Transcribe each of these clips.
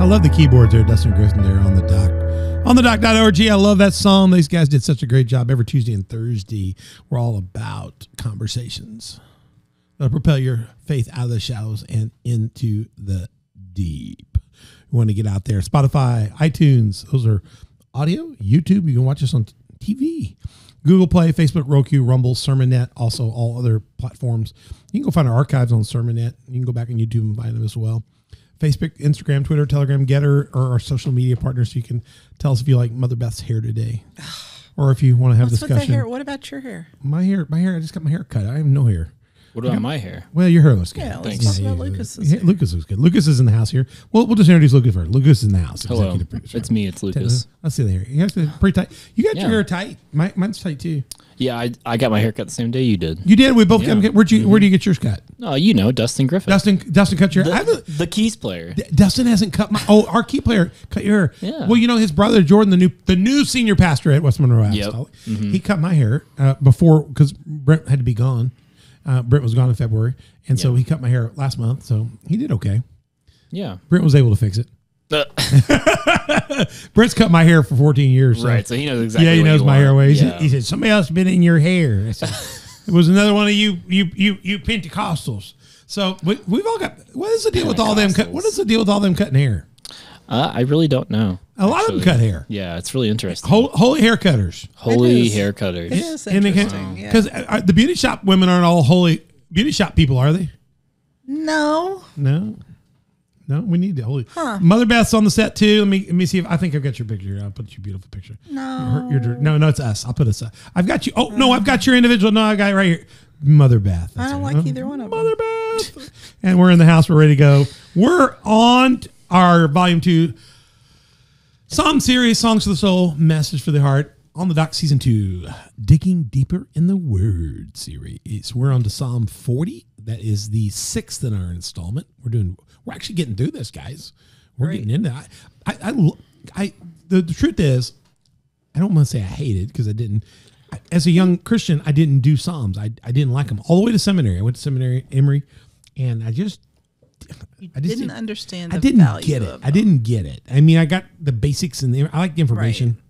love the keyboards there, Dustin Griffin there on the dock. On the dock.org. I love that song. These guys did such a great job. Every Tuesday and Thursday, we're all about conversations that'll propel your faith out of the shallows and into the deep. You want to get out there. Spotify, iTunes, those are audio, YouTube. You can watch us on TV. Google Play, Facebook, Roku, Rumble, Sermonet, also all other platforms. You can go find our archives on Sermonet. You can go back on YouTube and find them as well. Facebook, Instagram, Twitter, Telegram, Getter, or our social media partners. So you can tell us if you like Mother Beth's hair today, or if you want to have discussion. With the hair? What about your hair? My hair. I just got my hair cut. I have no hair. What about my hair? Well, your hair looks good. Yeah, let's talk about Lucas's hair. Lucas looks good. Lucas is in the house here. Well, we'll just introduce Lucas first. Lucas is in the house. Hello. It's me. It's Lucas. Let's see the hair. You got pretty tight. You got your hair tight. Mine's tight too. Yeah, I got my hair cut the same day you did. You did. We both got. Where do you get yours cut? Oh, you know, Dustin Griffith. Dustin cut your hair. The keys player. Dustin hasn't cut my. Oh, our key player cut your hair. Yeah. Well, you know his brother Jordan, the new senior pastor at West Monroe. Yep. He cut my hair before because Brent had to be gone. Brent was gone in February, and so he cut my hair last month. So he did okay. Yeah. Brent was able to fix it. Brent's cut my hair for 14 years. Right, so he knows exactly. Yeah, he knows my hair ways. Yeah. He said, "Somebody else been in your hair." I said, it was another one of you Pentecostals. So we've all got. What is the deal with all them? What is the deal with all them cutting hair? I really don't know. A lot of them cut hair. Yeah, it's really interesting. Holy hair cutters. Holy hair cutters. It is interesting. Because the beauty shop women aren't all holy beauty shop people, are they? No. No, we need to holy. Mother Beth's on the set too. Let me see if I think I've got your picture. I'll put your beautiful picture. No. No, it's us. I'll put us. I've got you. Oh no, I've got your individual. No, I got it right here. Mother Beth. I don't like either one of them. Mother Beth. And we're in the house. We're ready to go. We're on our volume 2 Psalm series, Songs for the Soul, Message for the Heart. On the Dock Season 2, Digging Deeper in the Word series. We're on to Psalm 40. That is the 6th in our installment. We're actually getting through this, guys. We're getting into it. The truth is, I don't want to say I hate it because I didn't. As a young Christian, I didn't do Psalms. I didn't like them all the way to seminary. I went to seminary, Emory, and I just didn't understand. I didn't get it. I didn't get it. I mean, I got the basics and I like the information. Right.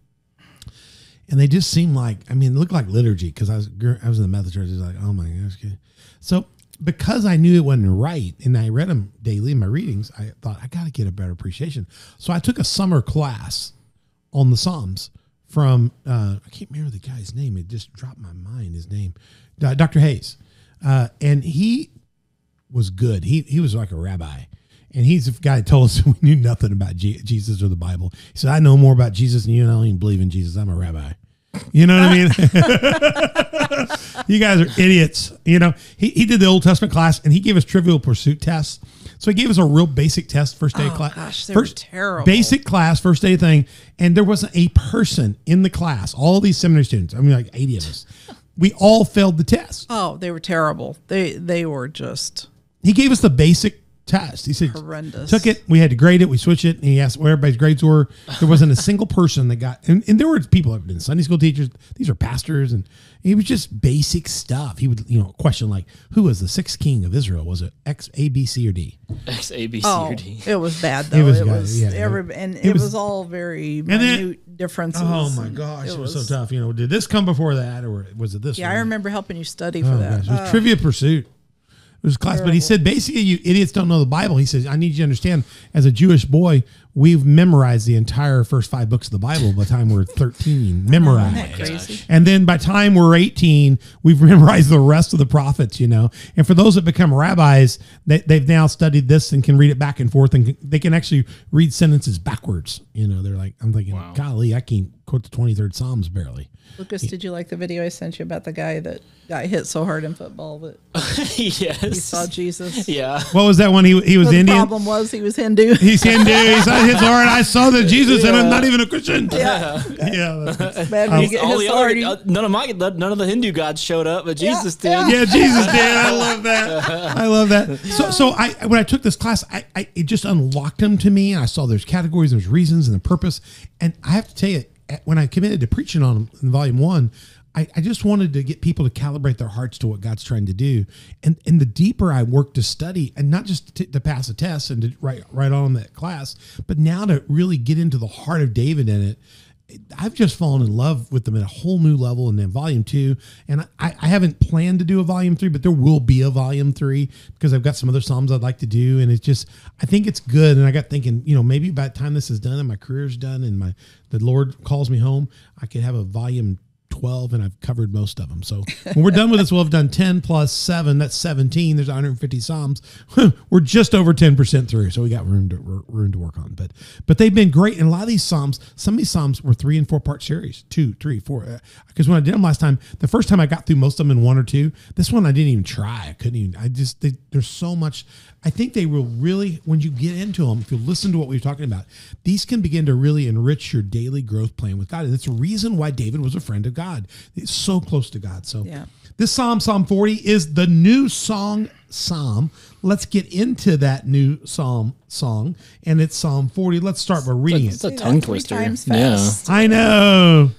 And they just seemed like, I mean, it looked like liturgy because I was in the Methodist church. It was like, oh my gosh. So because I knew it wasn't right and I read them daily in my readings, I thought I got to get a better appreciation. So I took a summer class on the Psalms from, I can't remember the guy's name. It just dropped my mind, his name, Dr. Hayes. And he was good. He was like a rabbi. And he's the guy that told us we knew nothing about Jesus or the Bible. He said, I know more about Jesus than you, and I don't even believe in Jesus. I'm a rabbi. You know what I mean? You guys are idiots. You know, he did the Old Testament class, and he gave us Trivial Pursuit tests. So he gave us a real basic test, first day of class. Gosh, they were terrible. Basic class, first day thing. And there wasn't a person in the class, all these seminary students, I mean like 80 of us, we all failed the test. Oh, they were terrible. They were just... He gave us the basic test. He said, horrendous. Took it. We had to grade it. We switched it. And he asked where everybody's grades were. There wasn't a single person that got, and there were people that have been Sunday school teachers. These are pastors. And it was just basic stuff. He would, question like, who was the 6th king of Israel? Was it X, A, B, C, or D? X, A, B, C, or D. It was bad though. It was all very minute differences. Oh my gosh. It was so tough. Did this come before that or was it this? Yeah, I remember helping you study for that. Gosh. It was Trivia Pursuit. It was class, but he said basically you idiots don't know the Bible. He says, I need you to understand, as a Jewish boy, we've memorized the entire first 5 books of the Bible by the time we're 13. Memorized. Isn't that crazy? And then by the time we're 18, we've memorized the rest of the prophets, And for those that become rabbis, they've now studied this and can read it back and forth, and they can actually read sentences backwards. They're like, I'm thinking, wow. Golly, I can't quote the 23rd Psalms barely. Lucas, did you like the video I sent you about the guy that got hit so hard in football that yes. he saw Jesus? Yeah. What was that one? He was Indian? The problem was he was Hindu. He's Hindu. He saw hit so hard. I saw the Jesus and I'm not even a Christian. Yeah. That's bad when you get hit so hard. None of the Hindu gods showed up, but Jesus did. Yeah, Jesus did. I love that. So when I took this class, it just unlocked them to me. And I saw there's categories, there's reasons, and the purpose. And I have to tell you, when I committed to preaching on them in volume 1, I just wanted to get people to calibrate their hearts to what God's trying to do. And the deeper I work to study, and not just to pass a test and to write on that class, but now to really get into the heart of David in it, I've just fallen in love with them at a whole new level. And then volume 2, and I haven't planned to do a volume 3, but there will be a volume 3 because I've got some other Psalms I'd like to do. And it's just, I think it's good. And I got thinking, maybe by the time this is done and my career's done and the Lord calls me home, I could have a volume 12 and I've covered most of them. So when we're done with this, we'll have done 10 plus 7. That's 17. There's 150 Psalms. We're just over 10% through. So we got room to work on, but they've been great. And a lot of these Psalms, some of these Psalms were 3 and 4 part series, 2, 3, 4. Because when I did them last time, the first time I got through most of them in 1 or 2, this one I didn't even try. I couldn't even, there's so much. I think they will really, when you get into them, if you listen to what we were talking about, these can begin to really enrich your daily growth plan with God. And it's a reason why David was a friend of God. It's so close to God. So this Psalm 40, is the new psalm. Let's get into that new song. And it's Psalm 40. Let's start by reading it. It's a tongue twister. Yeah. I know.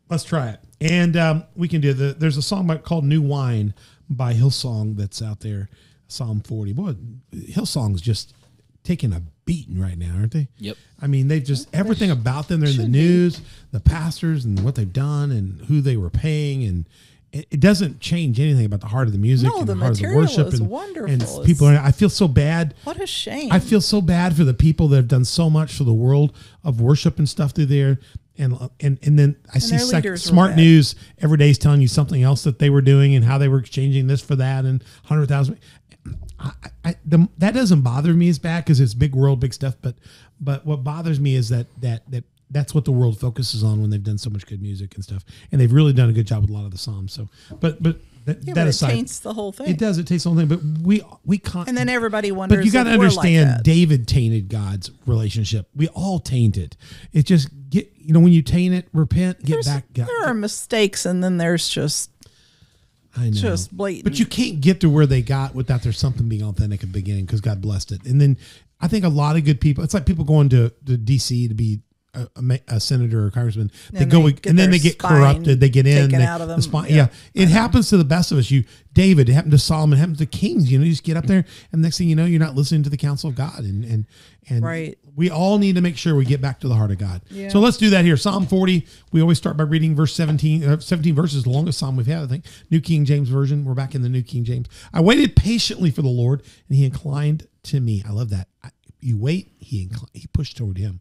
Let's try it. And we can do there's a song called New Wine by Hillsong that's out there. Psalm 40. Boy, Hillsong's just taking a beating right now, aren't they? Yep. I mean, they've just, everything about them, they're in the news, the pastors and what they've done and who they were paying. And it doesn't change anything about the heart of the music and the heart of the worship. Is wonderful. And people, I feel so bad. What a shame. I feel so bad for the people that have done so much for the world of worship and stuff through there. And then I see Smart News every day is telling you something else that they were doing and how they were exchanging this for that and 100,000. That doesn't bother me as bad because it's big world, big stuff. But what bothers me is that's what the world focuses on when they've done so much good music and stuff, and they've really done a good job with a lot of the Psalms. So, but that aside, it taints the whole thing. It does. It taints the whole thing. But we can't. And then everybody wonders. But you got to understand, David tainted God's relationship. We all taint it. It just when you taint it, repent, get back. There are mistakes, and then there's just. I know. Just blatant. But you can't get to where they got without there's something being authentic at the beginning because God blessed it. And then I think a lot of good people, it's like people going to D.C. to be a senator or a congressman. They get corrupted. They get in. Out of them. It happens to the best of us. David, it happened to Solomon, it happened to kings. You just get up there and next thing you know, you're not listening to the counsel of God. And right. We all need to make sure we get back to the heart of God. Yeah. So let's do that here. Psalm 40. We always start by reading verse 17. 17 verses, the longest psalm we've had, I think. New King James Version. We're back in the New King James. I waited patiently for the Lord, and he inclined to me. I love that. You wait, he pushed toward him.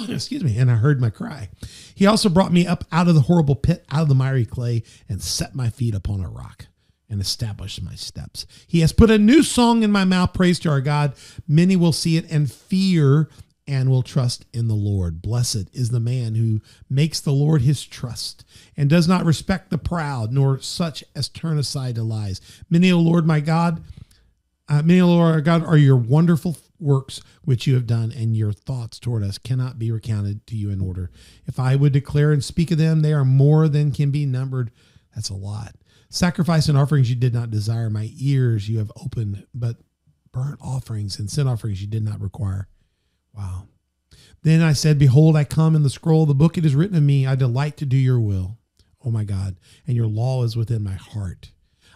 Excuse me. And I heard my cry. He also brought me up out of the horrible pit, out of the miry clay, and set my feet upon a rock and established my steps. He has put a new song in my mouth. Praise to our God. Many will see it and fear and will trust in the Lord. Blessed is the man who makes the Lord his trust and does not respect the proud, nor such as turn aside to lies. Many, O Lord, my God, many, O Lord, our God, are your wonderful works which you have done, and your thoughts toward us cannot be recounted to you in order. If I would declare and speak of them, they are more than can be numbered. That's a lot. Sacrifice and offerings you did not desire. My ears you have opened, but burnt offerings and sin offerings you did not require. Wow. Then I said, behold, I come in the scroll of the book. It is written of me. I delight to do your will, oh my God, and your law is within my heart.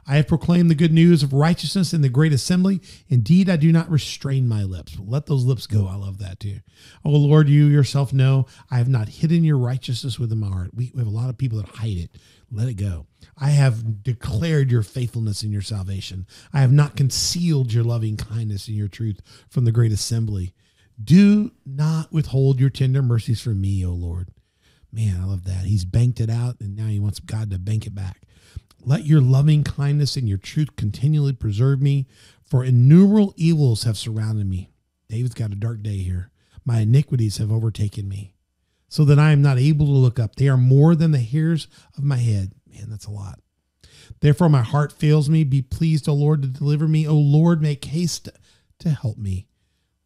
I have proclaimed the good news of righteousness in the great assembly. Indeed, I do not restrain my lips. But let those lips go. I love that too. Oh, Lord, you yourself know I have not hidden your righteousness within my heart. We have a lot of people that hide it. Let it go. I have declared your faithfulness and your salvation. I have not concealed your loving kindness and your truth from the great assembly. Do not withhold your tender mercies from me, O Lord. Man, I love that. He's banked it out, and now he wants God to bank it back. Let your loving kindness and your truth continually preserve me, for innumerable evils have surrounded me. David's got a dark day here. My iniquities have overtaken me, so that I am not able to look up. They are more than the hairs of my head. Man, that's a lot. Therefore, my heart fails me. Be pleased, O Lord, to deliver me. O Lord, make haste to help me.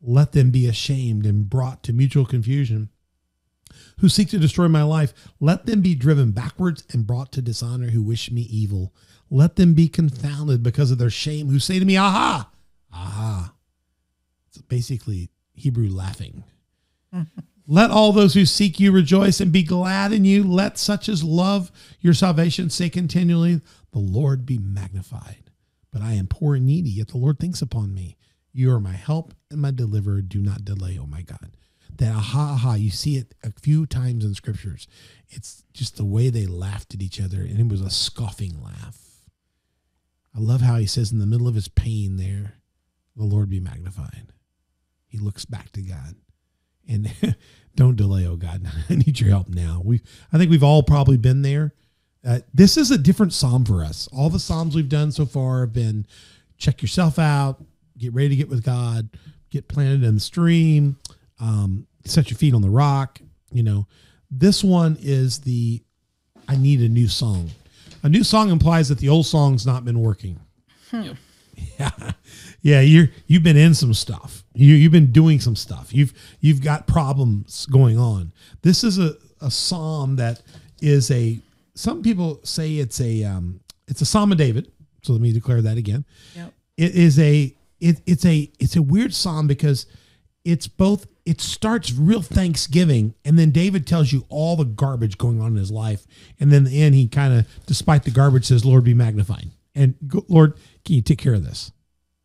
Let them be ashamed and brought to mutual confusion who seek to destroy my life. Let them be driven backwards and brought to dishonor who wish me evil. Let them be confounded because of their shame who say to me, aha. It's basically Hebrew laughing. Let all those who seek you rejoice and be glad in you. Let such as love your salvation say continually, the Lord be magnified. But I am poor and needy, yet the Lord thinks upon me. You are my help and my deliverer. Do not delay, oh my God. That aha, you see it a few times in scriptures. It's just the way they laughed at each other, and it was a scoffing laugh. I love how he says in the middle of his pain there, the Lord be magnified. He looks back to God. And don't delay, oh God. I need your help now. I think we've all probably been there. This is a different psalm for us. All the psalms we've done so far have been check yourself out, get ready to get with God, get planted in the stream, set your feet on the rock. You know, this one is I need a new song. A new song implies that the old song's not been working. Yeah. You've been in some stuff. You've been doing some stuff. You've got problems going on. This is a psalm that is some people say it's a Psalm of David. So let me declare that again. Yep. It's a weird psalm because it starts real thanksgiving, and then David tells you all the garbage going on in his life. And then in the end, he kind of, despite the garbage, says, Lord, be magnified. And Lord, can you take care of this?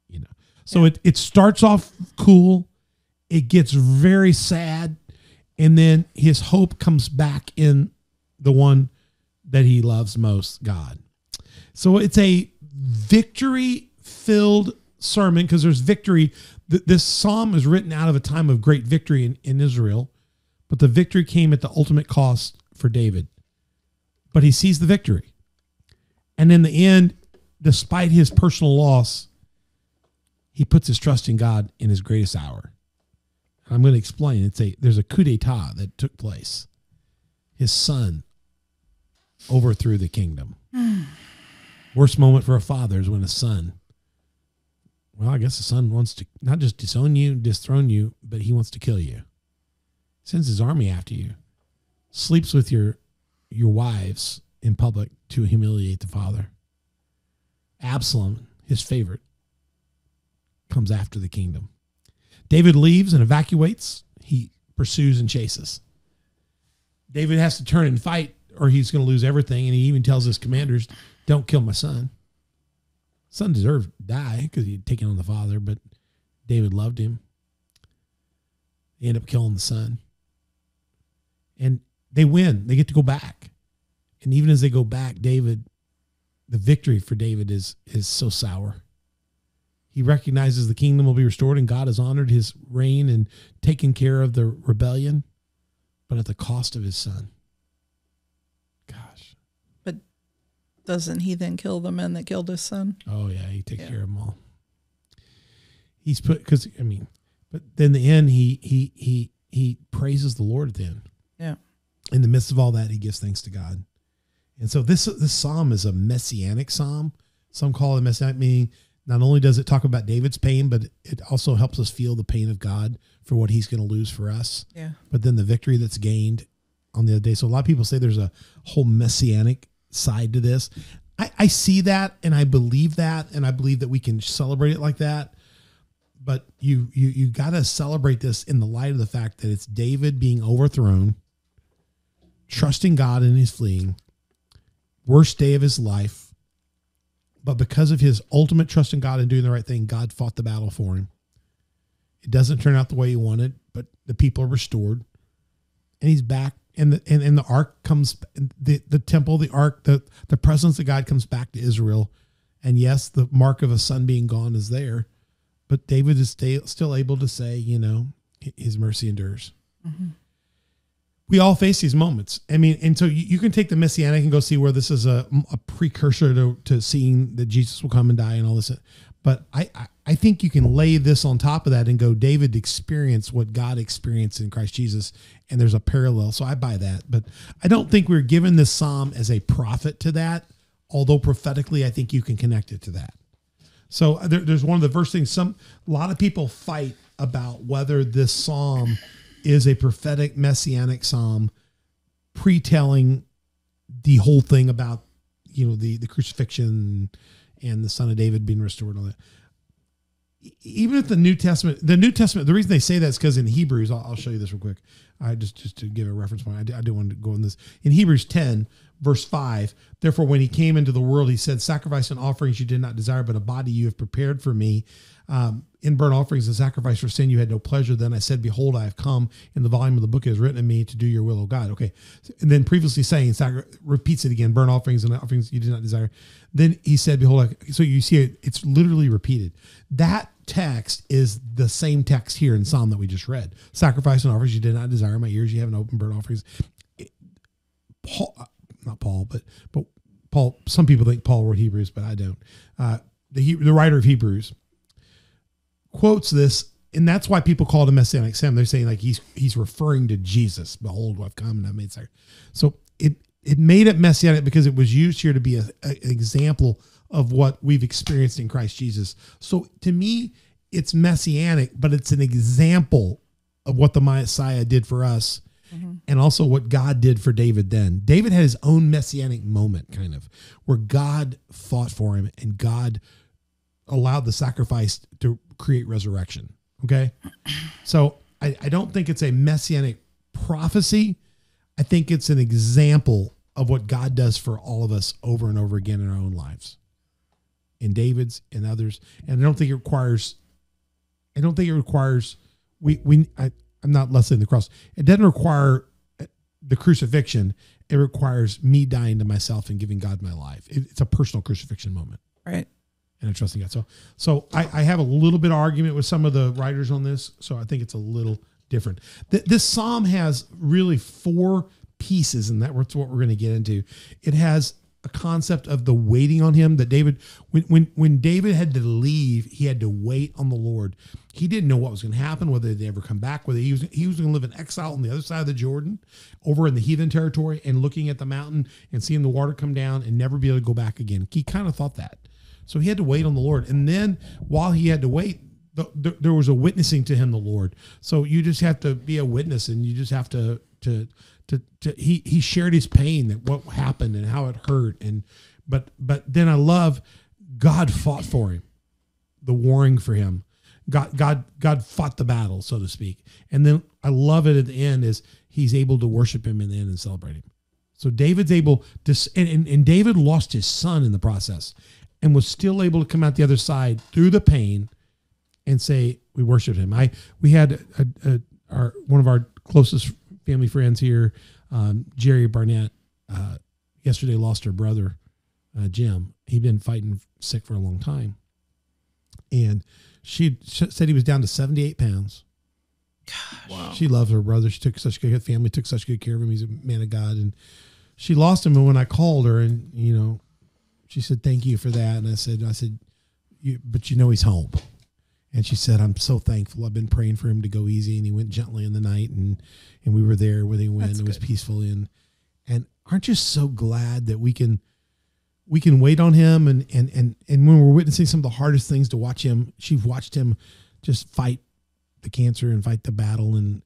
You know, so it starts off cool. It gets very sad. And then his hope comes back in the one that he loves most, God. So it's a victory-filled sermon because there's victory. This psalm is written out of a time of great victory in Israel, but the victory came at the ultimate cost for David. But he sees the victory. And in the end, despite his personal loss, he puts his trust in God in his greatest hour. I'm going to explain. There's a coup d'etat that took place. His son overthrew the kingdom. Worst moment for a father is when a son, well, I guess the son wants to not just disown you, dethrone you, but he wants to kill you. Sends his army after you. Sleeps with your wives in public to humiliate the father. Absalom, his favorite, comes after the kingdom. David leaves and evacuates. He pursues and chases. David has to turn and fight or he's going to lose everything. And he even tells his commanders, don't kill my son. Son deserved to die because he had taken on the father, but David loved him. They end up killing the son. And they win. They get to go back. And even as they go back, the victory for David is so sour. He recognizes the kingdom will be restored and God has honored his reign and taken care of the rebellion, but at the cost of his son. Gosh. But doesn't he then kill the men that killed his son? Oh yeah, he takes care of them all. But then in the end, he praises the Lord at the end. Yeah. In the midst of all that, he gives thanks to God. And so this psalm is a messianic psalm. Some call it messianic, meaning not only does it talk about David's pain, but it also helps us feel the pain of God for what he's going to lose for us. Yeah. But then the victory that's gained on the other day. So a lot of people say there's a whole messianic side to this. I see that and I believe that, and I believe that we can celebrate it like that. But you got to celebrate this in the light of the fact that it's David being overthrown, trusting God in his fleeing, worst day of his life. But because of his ultimate trust in God and doing the right thing, God fought the battle for him. It doesn't turn out the way he wanted, but the people are restored. And he's back. And the ark comes, the temple, the ark, the presence of God comes back to Israel. And yes, the mark of a son being gone is there. But David is still able to say, his mercy endures. Mm-hmm. We all face these moments. I mean, and so you can take the messianic and go see where this is a precursor to seeing that Jesus will come and die and all this. But I think you can lay this on top of that and go, David experienced what God experienced in Christ Jesus, and there's a parallel. So I buy that. But I don't think we're given this psalm as a prophet to that, although prophetically I think you can connect it to that. So there's one of the first things, a lot of people fight about whether this psalm is a prophetic messianic psalm pre-telling the whole thing about, the crucifixion and the son of David being restored and all that. Even if the New Testament, the reason they say that is because in Hebrews, I'll show you this real quick. I just to give a reference point. I do want to go on this. In Hebrews 10, verse 5, therefore, when he came into the world, he said, sacrifice and offerings you did not desire, but a body you have prepared for me. In burnt offerings and sacrifice for sin, you had no pleasure. Then I said, behold, I have come. In the volume of the book it is written of me to do your will, O God. Okay. And then previously saying, repeats it again, burnt offerings and offerings you did not desire. Then he said, behold, so you see it, it's literally repeated. That text is the same text here in Psalm that we just read. Sacrifice and offerings you did not desire. My ears you haven't opened, burnt offerings. Not Paul, but Paul, some people think Paul wrote Hebrews, but I don't. The writer of Hebrews quotes this, and that's why people call it a messianic psalm. They're saying like he's referring to Jesus. Behold, I've come and I've made sacrifice. So it made it messianic because it was used here to be an example of what we've experienced in Christ Jesus. So to me, it's messianic, but it's an example of what the Messiah did for us, and also what God did for David then. David had his own messianic moment, kind of, where God fought for him and God allowed the sacrifice to create resurrection. Okay. So I don't think it's a messianic prophecy. I think it's an example of what God does for all of us over and over again in our own lives, in David's and others. And I don't think it requires, I'm not lessening the cross. It doesn't require the crucifixion. It requires me dying to myself and giving God my life. It's a personal crucifixion moment. Right. And I'm trusting God. So I have a little bit of argument with some of the writers on this. So I think it's a little different. This Psalm has really 4 pieces, and that's what we're going to get into. It has a concept of the waiting on him, that David, when David had to leave, he had to wait on the Lord. He didn't know what was going to happen, whether they'd ever come back, whether he was going to live in exile on the other side of the Jordan, over in the heathen territory, and looking at the mountain and seeing the water come down and never be able to go back again. He kind of thought that. So he had to wait on the Lord. And then while he had to wait, there was a witnessing to him, the Lord. So you just have to be a witness, and you just have to he shared his pain, that what happened and how it hurt. But then I love God fought for him, the warring for him. God fought the battle, so to speak. And then I love it at the end is he's able to worship him in the end and celebrate him. So David's able to, and David lost his son in the process and was still able to come out the other side through the pain and say, we worshiped him. We had one of our closest family friends here, Jerry Barnett, yesterday lost her brother, Jim. He'd been fighting sick for a long time. And she said he was down to 78 pounds. Gosh. Wow. She loved her brother. She took such good family, took such good care of him. He's a man of God. And she lost him. And when I called her and, she said, thank you for that. And I said, but he's home. And she said, I'm so thankful. I've been praying for him to go easy. And he went gently in the night. And we were there when he went. That's it was peaceful. And aren't you so glad that we can wait on him? And when we're witnessing some of the hardest things to watch him, she's watched him just fight the cancer and fight the battle. And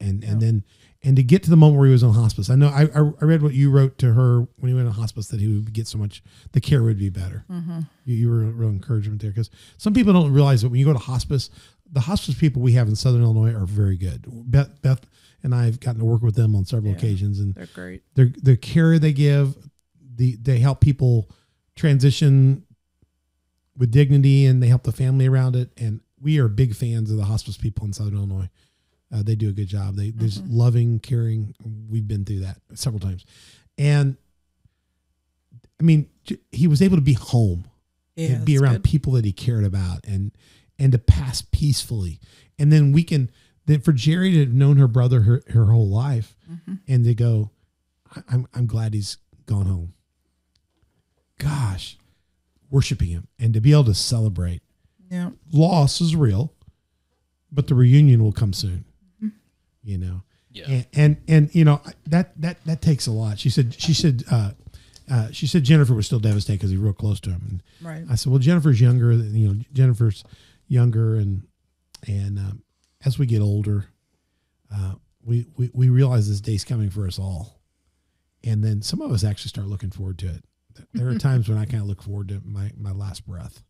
to get to the moment where he was on hospice. I know I read what you wrote to her when he went on hospice, that he would get so much, the care would be better. Mm-hmm. You were a real encouragement there, because some people don't realize that when you go to hospice, the hospice people we have in Southern Illinois are very good. Beth and I have gotten to work with them on several occasions, and they're great. The care they give, they help people transition with dignity, and they help the family around it. And we are big fans of the hospice people in Southern Illinois. They do a good job. They're just loving, caring. We've been through that several times. And I mean, he was able to be home and be around people that he cared about and to pass peacefully. And then for Jerry to have known her brother her whole life, and to go, I'm glad he's gone home. Gosh, worshiping him and to be able to celebrate. Yeah. Loss is real, but the reunion will come soon. Yeah. And that takes a lot. She said Jennifer was still devastated because he was real close to him. And right. I said, well, Jennifer's younger, Jennifer's younger. And as we get older, we realize this day's coming for us all. And then some of us actually start looking forward to it. There are times when I kind of look forward to my last breath,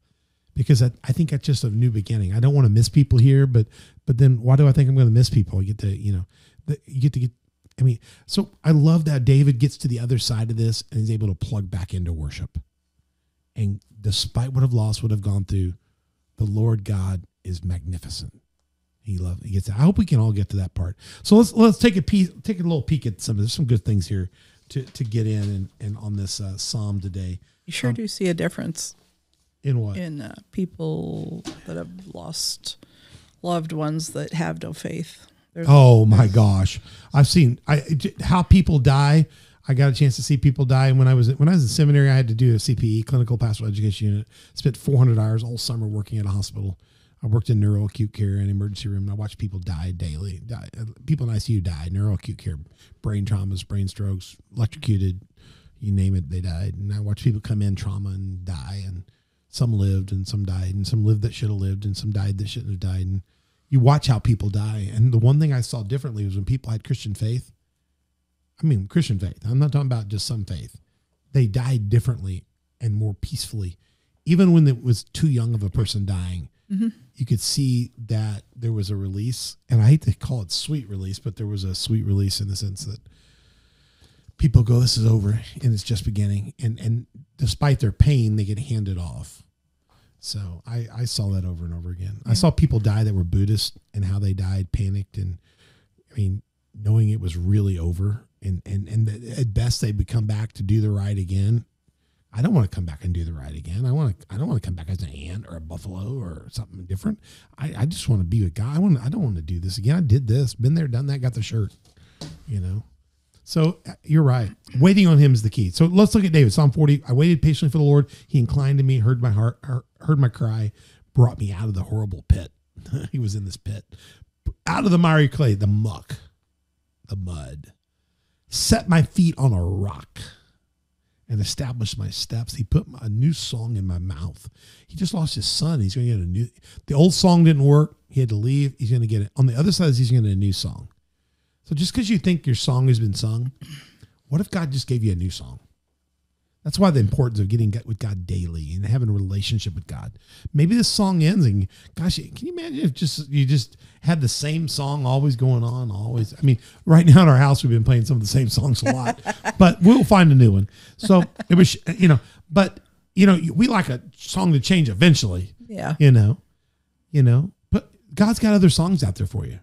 because I think that's just a new beginning. I don't want to miss people here, but then why do I think I'm going to miss people? You get to, I mean, so I love that David gets to the other side of this and is able to plug back into worship. And despite what I've lost, what I've gone through, the Lord God is magnificent. He gets that. I hope we can all get to that part. So let's take a little peek at there's some good things here to get in and on this psalm today. You sure do see a difference in what? In people that have lost loved ones that have no faith. My gosh, I've seen how people die. I got a chance to see people die. And when I was in seminary, I had to do a CPE, clinical pastoral education unit. Spent 400 hours all summer working at a hospital. I worked in neuroacute care and emergency room, and I watched people die daily. People in ICU die, neuroacute care, brain traumas, brain strokes, electrocuted, you name it, they died. And I watched people come in trauma and die, and some lived and some died, and some lived that should have lived, and some died that shouldn't have died. And you watch how people die. And the one thing I saw differently was when people had Christian faith. Christian faith. I'm not talking about just some faith. They died differently and more peacefully. Even when it was too young of a person dying, you could see that there was a release. And I hate to call it sweet release, but there was a sweet release in the sense that people go, this is over and it's just beginning. And despite their pain, they get handed off. So I saw that over and over again. I saw people die that were Buddhist and how they died, panicked, and knowing it was really over. And at best they would come back to do the right again. I don't want to come back and do the right again. I don't want to come back as an ant or a buffalo or something different. I just want to be with God. I don't want to do this again. I did this, been there, done that, got the shirt, So you're right. Waiting on him is the key. So let's look at David. Psalm 40. I waited patiently for the Lord. He inclined to me, heard my heart, heard my cry, brought me out of the horrible pit. He was in this pit, out of the miry clay, the muck, the mud. Set my feet on a rock and established my steps. He put a new song in my mouth. He just lost his son. He's going to get the old song didn't work. He had to leave. He's going to get it. On the other side, he's going to get a new song. So just because you think your song has been sung, what if God just gave you a new song? That's why the importance of getting with God daily and having a relationship with God. Maybe this song ends and, gosh, can you imagine if you just had the same song always going on, always? Right now in our house, we've been playing some of the same songs a lot, but we'll find a new one. So it was, we like a song to change eventually. Yeah. But God's got other songs out there for you.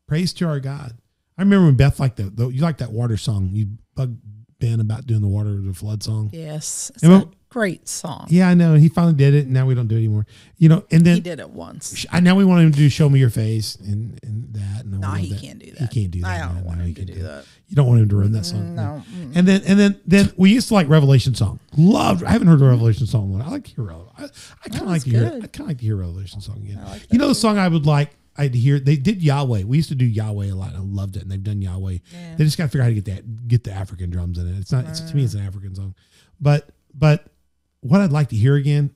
Praise to our God. I remember when Beth liked you like that water song. You bugged Ben about doing the flood song. Yes. It's a great song. Yeah, I know. And he finally did it, and now we don't do it anymore. And then he did it once. Now we want him to do Show Me Your Face and that. No, he can't do that. He can't do that. I don't want him to do that. You don't want him to run that song. No. And then we used to like Revelation song. I haven't heard the Revelation song. I like to hear I kind of like to hear it. I kind of like to hear Revelation song again. Like the song I would like. I'd hear they did Yahweh. We used to do Yahweh a lot. I loved it, and they've done Yahweh. Yeah. They just got to figure out how to get the African drums in it. It's not to me. It's an African song, but what I'd like to hear again,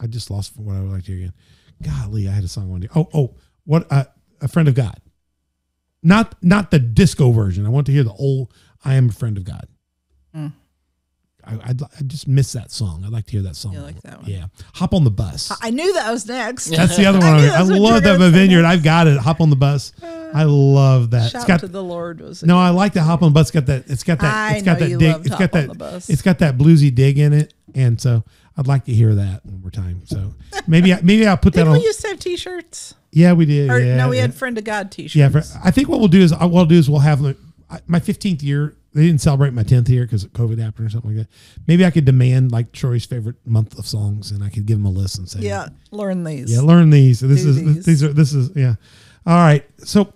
I just lost what I would like to hear again. Golly, I had a song one day. What a friend of God, not the disco version. I want to hear the old I Am a Friend of God. Mm. I just miss that song. I'd like to hear that song. You like that one? Yeah. Hop on the Bus. I knew that was next. That's the other one. I love that Vineyard. I've got it. Hop on the Bus. I love that. Shout to the Lord was it? No, I like that Hop on the Bus. It's got that dig. It's got that bluesy dig in it. And so I'd like to hear that one more time. So maybe I'll put that on. We used to have t-shirts? Yeah, we did. We had Friend of God t-shirts. Yeah, I think what we'll do is we'll have my 15th year. They didn't celebrate my 10th year because COVID happened or something like that. Maybe I could demand like Troy's favorite month of songs, and I could give him a list and say, "Yeah, learn these. Yeah, learn these. This is yeah. All right. So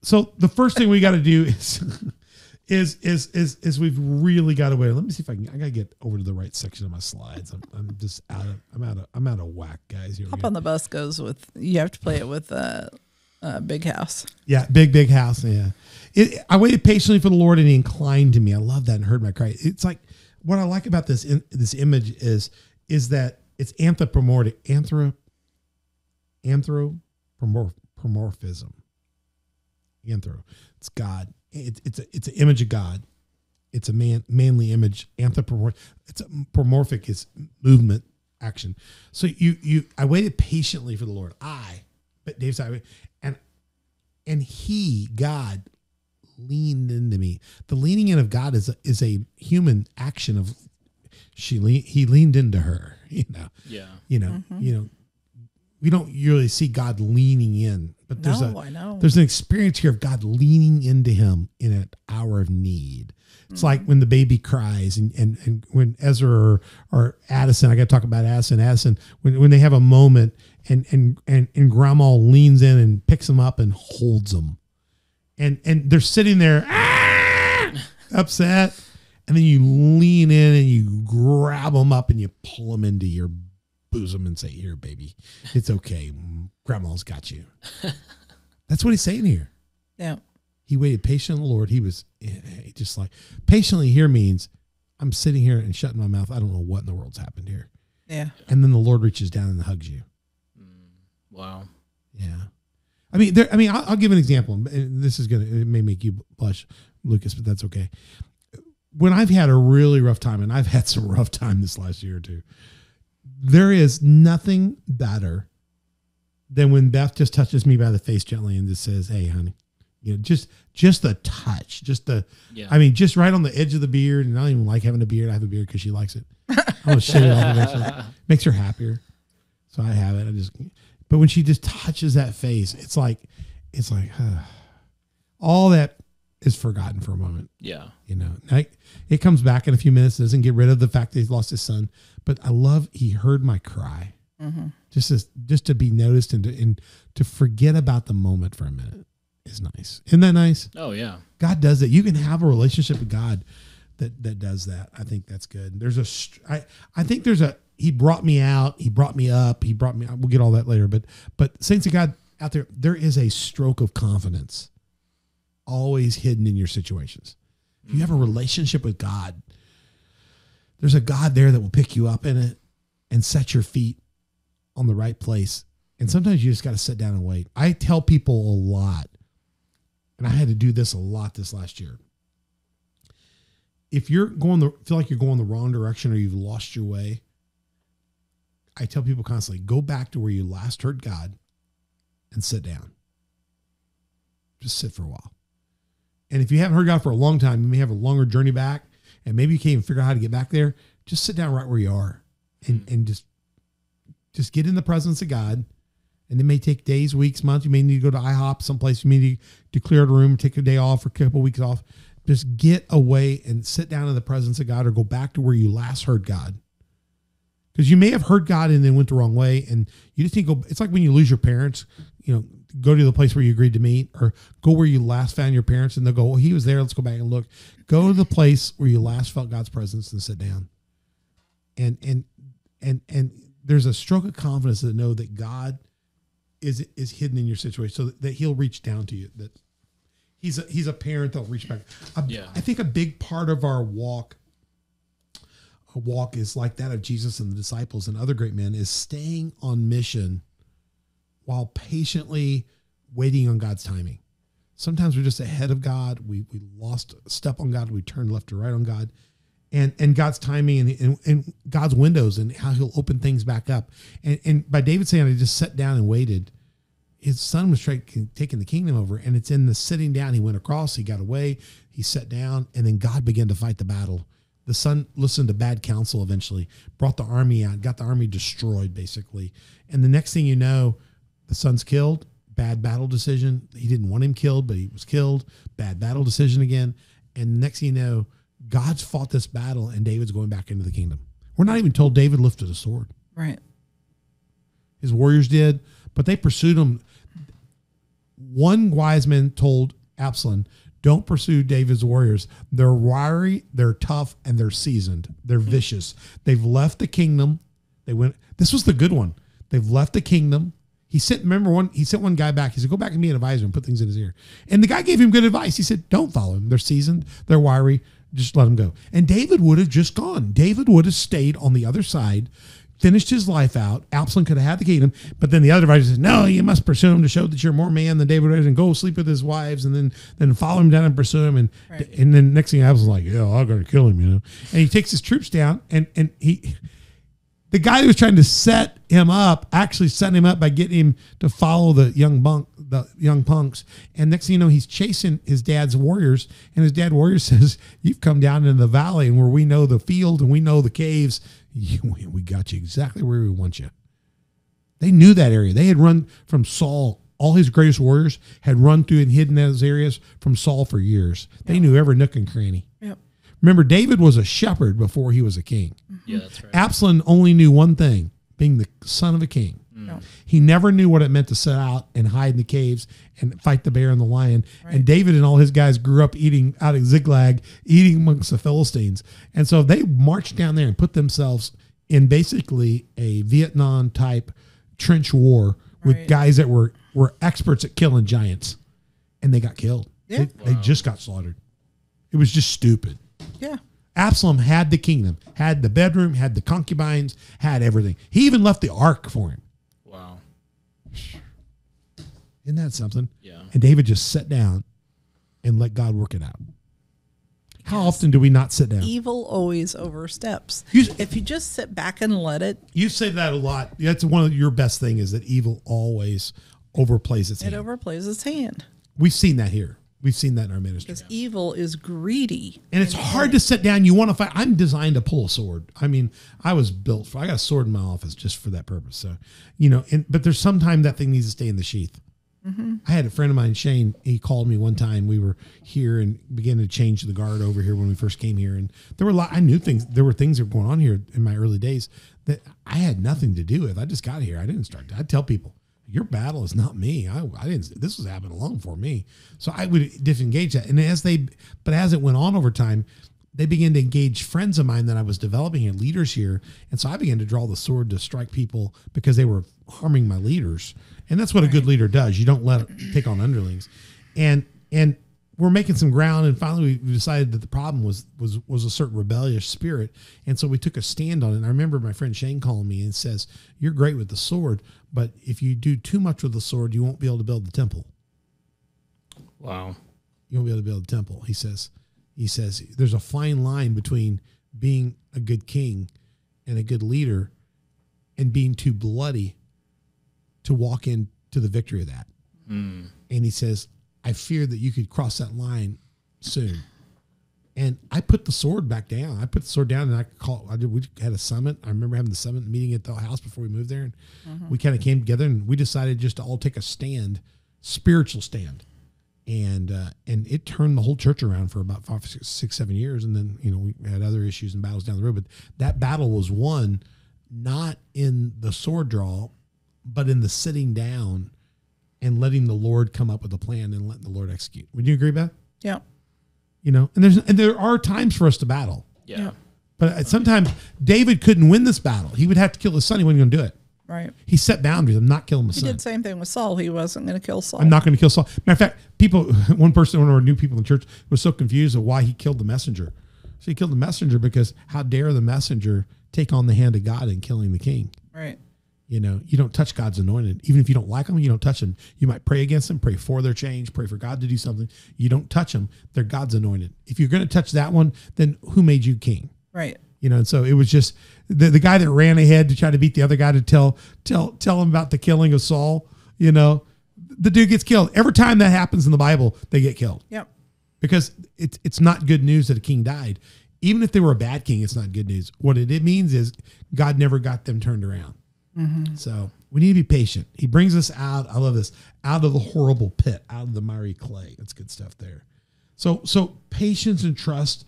the first thing we got to do is we've really got to wait. Let me see if I gotta get over to the right section of my slides. I'm just I'm out of whack, guys. Here Hop on the Bus goes with. You have to play it with Big House. Yeah, big house. Yeah. I waited patiently for the Lord, and He inclined to me. I love that and heard my cry. It's like what I like about this image is that it's anthropomorphism. It's God. It's an image of God. It's a manly image. It's anthropomorphic is movement, action. So I waited patiently for the Lord. But Dave said, And God leaned into me. The leaning in of God is a human action of he leaned into her, Yeah. We don't usually see God leaning in, but there's I know. there's an experience here of God leaning into him in an hour of need. It's like when the baby cries and when Ezra or Addison, I got to talk about Addison, when they have a moment and grandma leans in and picks him up and holds him. And they're sitting there upset. And then you lean in and you grab them up and you pull them into your bosom and say, here, baby, it's okay. Grandma's got you. That's what he's saying here. Yeah. He waited patiently on the Lord. He was just like, patiently here means I'm sitting here and shutting my mouth. I don't know what in the world's happened here. Yeah. And then the Lord reaches down and hugs you. Wow. Yeah. I'll give an example. This it may make you blush, Lucas, but that's okay. When I've had a really rough time, and I've had some rough time this last year or two, there is nothing better than when Beth just touches me by the face gently and just says, hey, honey, just the touch, just right on the edge of the beard. And I don't even like having a beard. I have a beard because she likes it. I want to shave it off eventually. Makes her happier. So I have it. But when she just touches that face, it's like all that is forgotten for a moment. Yeah. It comes back in a few minutes. It doesn't get rid of the fact that he's lost his son. But I love he heard my cry. Mm-hmm. Just to be noticed and to forget about the moment for a minute is nice. Isn't that nice? Oh yeah. God does that. You can have a relationship with God that does that. I think that's good. He brought me out. He brought me up. We'll get all that later. But saints of God out there is a stroke of confidence always hidden in your situations. If you have a relationship with God, there's a God there that will pick you up in it and set your feet on the right place. And sometimes you just got to sit down and wait. I tell people a lot, and I had to do this a lot this last year. If you're feel like you're going the wrong direction or you've lost your way, I tell people constantly, go back to where you last heard God and sit down. Just sit for a while. And if you haven't heard God for a long time, you may have a longer journey back, and maybe you can't even figure out how to get back there. Just sit down right where you are and just get in the presence of God. And it may take days, weeks, months. You may need to go to IHOP, someplace. You may need to clear the room, take a day off or a couple of weeks off. Just get away and sit down in the presence of God, or go back to where you last heard God. Because you may have heard God and then went the wrong way, and you just need to go. It's like when you lose your parents, go to the place where you agreed to meet, or go where you last found your parents, and they'll go, well, he was there. Let's go back and look. Go to the place where you last felt God's presence and sit down. And there's a stroke of confidence to know that God is hidden in your situation, so that he'll reach down to you. That he's a parent that'll reach back. I think a big part of our walk is like that of Jesus and the disciples and other great men, is staying on mission while patiently waiting on God's timing. Sometimes we're just ahead of God. We lost a step on God. We turned left or right on God, and God's timing and God's windows and how he'll open things back up. And by David saying, I just sat down and waited, his son was taking the kingdom over, and it's in the sitting down. He went across, he got away, he sat down, and then God began to fight the battle. The son listened to bad counsel eventually, brought the army out, got the army destroyed basically. And the next thing you know, the son's killed, bad battle decision. He didn't want him killed, but he was killed, bad battle decision again. And the next thing you know, God's fought this battle and David's going back into the kingdom. We're not even told David lifted a sword. Right. His warriors did, but they pursued him. One wise man told Absalom, don't pursue David's warriors. They're wiry, they're tough, and they're seasoned. They're vicious. They've left the kingdom. This was the good one. They've left the kingdom. He sent one guy back. He said, go back and be an advisor and put things in his ear. And the guy gave him good advice. He said, don't follow him. They're seasoned. They're wiry. Just let them go. And David would have just gone. David would have stayed on the other side, finished his life out. Absalom could have had the kingdom. But then the other advisor said, no, you must pursue him to show that you're more man than David is, and go sleep with his wives, and then follow him down and pursue him. And then next thing Absalom's like, yeah, I'm going to kill him, And he takes his troops down, and the guy that was trying to set him up, actually set him up by getting him to follow the young punks. And next thing you know, he's chasing his dad's warriors. And his dad warrior says, "You've come down into the valley and where we know the field and we know the caves. We got you exactly where we want you." They knew that area. They had run from Saul. All his greatest warriors had run through and hidden those areas from Saul for years. They knew every nook and cranny. Yep. Remember, David was a shepherd before he was a king. Yeah, that's right. Absalom only knew one thing, being the son of a king. No. He never knew what it meant to set out and hide in the caves and fight the bear and the lion. Right. And David and all his guys grew up eating out of Ziklag, eating amongst the Philistines. And so they marched down there and put themselves in basically a Vietnam type trench war with Right. guys that were experts at killing giants. And they got killed. Yeah. They just got slaughtered. It was just stupid. Yeah. Absalom had the kingdom, had the bedroom, had the concubines, had everything. He even left the ark for him. Wow. Isn't that something? Yeah. And David just sat down and let God work it out. How often do we not sit down? Evil always oversteps. You- If you just sit back and let it, You say that a lot. That's one of your best thing is that evil always overplays its it hand. overplays its hand. We've seen that here. We've seen that in our ministry. Because evil is greedy. And it's hard to sit down. You want to fight. I'm designed to pull a sword. I mean, I was built for, I got a sword in my office just for that purpose. So, but there's sometime that thing needs to stay in the sheath. Mm-hmm. I had a friend of mine, Shane, he called me one time. We were here and began to change the guard over here when we first came here. And there were I knew there were things that were going on here in my early days that I had nothing to do with. I just got here. I didn't start. I'd tell people, your battle is not me. I didn't, this was happening long before me. So I would disengage that. And as it went on over time, they began to engage friends of mine that I was developing here, leaders here. And so I began to draw the sword to strike people because they were harming my leaders. And that's what a good leader does. You don't let it take on underlings. And we're making some ground. And finally we decided that the problem was a certain rebellious spirit. And so we took a stand on it. And I remember my friend Shane calling me and says, "You're great with the sword, but if you do too much with the sword, you won't be able to build the temple." Wow. You won't be able to build a temple. He says, there's a fine line between being a good king and a good leader and being too bloody to walk into the victory of that. Mm. And he says, "I fear that you could cross that line soon." And I put the sword back down. I put the sword down and we had a summit. I remember having the summit meeting at the house before we moved there. And we kind of came together and we decided just to all take a stand, spiritual stand. And it turned the whole church around for about 5, 6, 7 years. And then, we had other issues and battles down the road, but that battle was won not in the sword draw, but in the sitting down and letting the Lord come up with a plan and letting the Lord execute. Would you agree with that? Yeah. And there are times for us to battle, Yeah. but sometimes David couldn't win this battle. He would have to kill his son. He wasn't going to do it. Right. He set boundaries. I'm not killing my He son. did the same thing with Saul. He wasn't going to kill Saul. I'm not going to kill Saul. Matter of fact, one of our new people in the church was so confused of why he killed the messenger. So he killed the messenger because how dare the messenger take on the hand of God in killing the king? Right. You don't touch God's anointed. Even if you don't like them, you don't touch them. You might pray against them, pray for their change, pray for God to do something. You don't touch them. They're God's anointed. If you're going to touch that one, then who made you king? Right. And so it was just the guy that ran ahead to try to beat the other guy to tell him about the killing of Saul. The dude gets killed. Every time that happens in the Bible, they get killed. Yep. Because it's not good news that a king died. Even if they were a bad king, it's not good news. What it means is God never got them turned around. Mm-hmm. So we need to be patient. He brings us out. I love this, out of the horrible pit, out of the miry clay. That's good stuff there. So patience and trust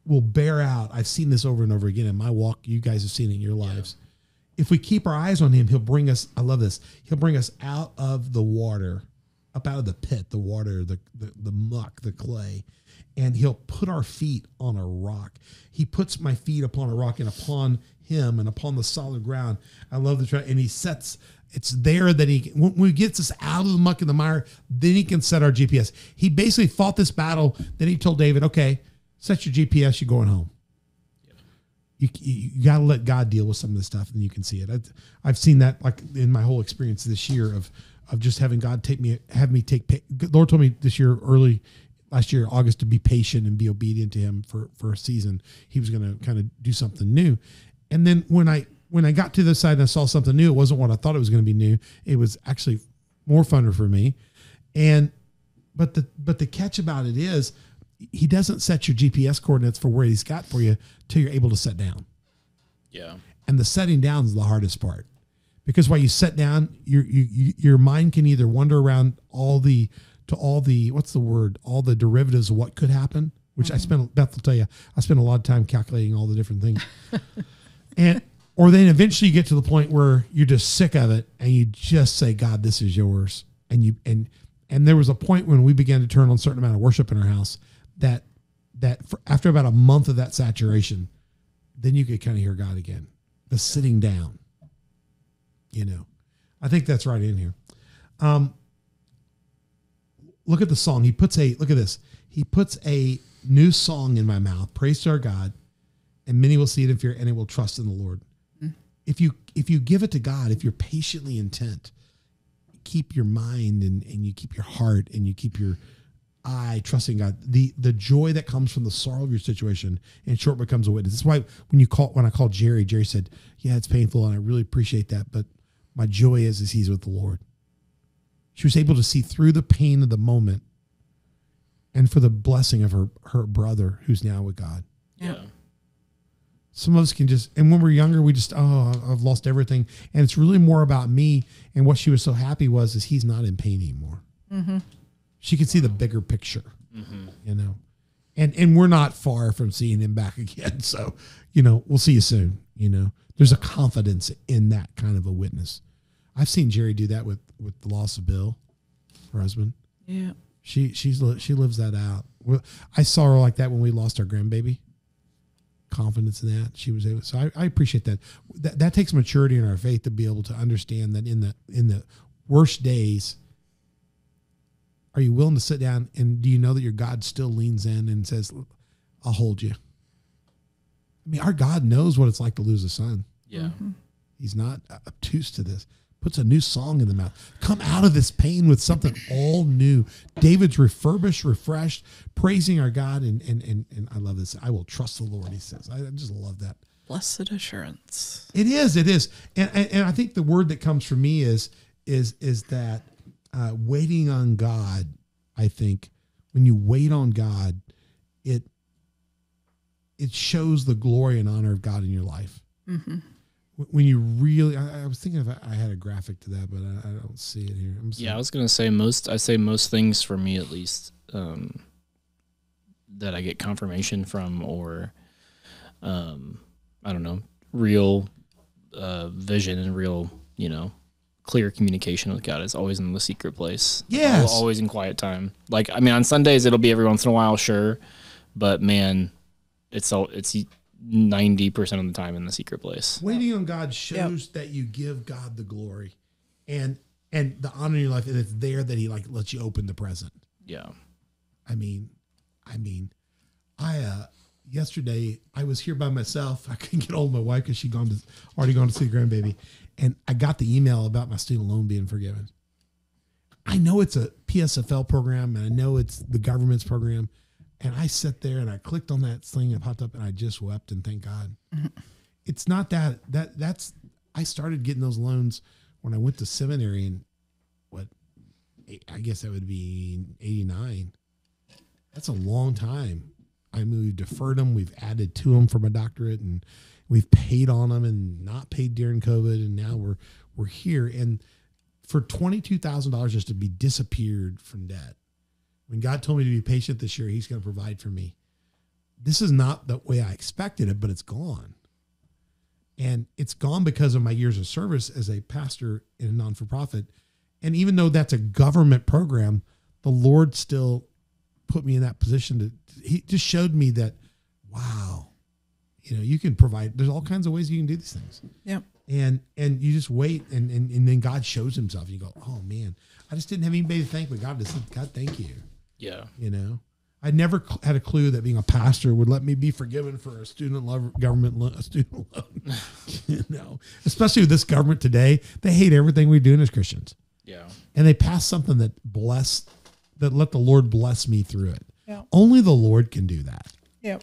will bear out. I've seen this over and over again in my walk. You guys have seen it in your lives. If we keep our eyes on him, he'll bring us, I love this, he'll bring us out of the water, up out of the pit, the water, the muck, the clay, and he'll put our feet on a rock. He puts my feet upon a rock and upon him and upon the solid ground. I love the and he sets, it's there that when he gets us out of the muck and the mire, then he can set our GPS. He basically fought this battle. Then he told David, okay, set your GPS, you're going home. You got to let God deal with some of this stuff, and you can see it. I've seen that like in my whole experience this year of just having God have me take. The Lord told me this year, last year, August, to be patient and be obedient to him for a season. He was going to kind of do something new. And then when I when I got to this side and I saw something new, it wasn't what I thought it was going to be new. It was actually more funner for me. But the catch about it is he doesn't set your GPS coordinates for where he's got for you till you're able to set down. Yeah. And the setting down is the hardest part, because while you set down, your mind can either wander around all the what's the word? All the derivatives of what could happen, which Beth will tell you, I spent a lot of time calculating all the different things. Or then eventually you get to the point where you're just sick of it and you just say, God, this is yours. And there was a point when we began to turn on a certain amount of worship in our house that after about a month of that saturation, then you could kind of hear God again. The sitting down, I think that's right in here. Look at the song. Look at this. He puts a new song in my mouth. Praise to our God, and many will see it in fear, and it will trust in the Lord. Mm. If you give it to God, if you're patiently intent, keep your mind and you keep your heart and you keep your eye trusting God, the joy that comes from the sorrow of your situation, in short, becomes a witness. That's why when I called Jerry said, yeah, it's painful and I really appreciate that, but my joy is he's with the Lord. She was able to see through the pain of the moment and for the blessing of her brother who's now with God. Yeah. Some of us can and when we're younger, we just, I've lost everything. And it's really more about me. And what she was so happy is he's not in pain anymore. Mm-hmm. She could see the bigger picture, and we're not far from seeing him back again. So, we'll see you soon. There's a confidence in that kind of a witness. I've seen Jerry do that with the loss of Bill, her husband. Yeah. She lives that out. I saw her like that when we lost our grandbaby. Confidence in that she was able. So I appreciate that. That takes maturity in our faith to be able to understand that in the worst days, are you willing to sit down, and do you know that your God still leans in and says, I'll hold you? I mean, our God knows what it's like to lose a son. Yeah. Mm-hmm. He's not obtuse to this. Puts a new song in the mouth. Come out of this pain with something all new. David's refurbished, refreshed, praising our God. And I love this. I will trust the Lord, he says. I just love that. Blessed assurance. It is. And I think the word that comes from me is that waiting on God. I think when you wait on God, it shows the glory and honor of God in your life. Mm-hmm. When you really, I was thinking if I had a graphic to that, but I don't see it here. Yeah, I was going to say most things for me at least, that I get confirmation from, or, I don't know, real vision and real, clear communication with God is always in the secret place. Yes. Always in quiet time. Like, I mean, on Sundays, it'll be every once in a while, sure. But man, it's 90% of the time in the secret place. Waiting on God shows that you give God the glory and the honor in your life, and it's there that he lets you open the present. Yeah. I mean, yesterday I was here by myself. I couldn't get hold of my wife because she'd already gone to see the grandbaby. And I got the email about my student loan being forgiven. I know it's a PSFL program, and I know it's the government's program. And I sat there and I clicked on that thing that popped up, and I just wept and thank God. Mm-hmm. It's not that's I started getting those loans when I went to seminary in I guess that would be 89. That's a long time. I mean, we've deferred them. We've added to them for my doctorate, and we've paid on them and not paid during COVID. And now we're here. And for $22,000 just to be disappeared from debt, when God told me to be patient this year, he's going to provide for me. This is not the way I expected it, but it's gone. And it's gone because of my years of service as a pastor in a non-for-profit. And even though that's a government program, the Lord still put me in that position he just showed me that, wow, you can provide, there's all kinds of ways you can do these things. Yep. And you just wait and then God shows himself. And you go, oh man, I just didn't have anybody to thank, but God just said, God, thank you. Yeah. I never had a clue that being a pastor would let me be forgiven for a government loan, especially with this government today. They hate everything we're doing as Christians. Yeah. And they passed something that let the Lord bless me through it. Yeah. Only the Lord can do that. Yep.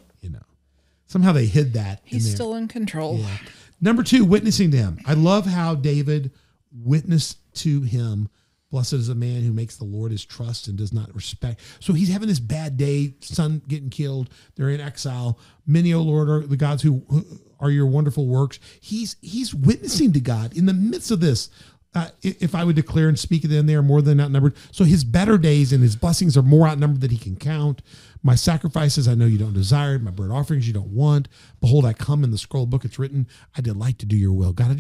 Somehow they hid that. He's in there. still in control. Yeah. Number 2, witnessing to him. I love how David witnessed to him. Blessed is a man who makes the Lord his trust and does not respect. So he's having this bad day, son getting killed. They're in exile. Many, O Lord, are the gods who are your wonderful works. He's witnessing to God in the midst of this. If I would declare and speak, then they are more than outnumbered. So his better days and his blessings are more outnumbered than he can count. My sacrifices I know you don't desire. My burnt offerings you don't want. Behold, I come in the scroll book. It's written, I delight to do your will. God,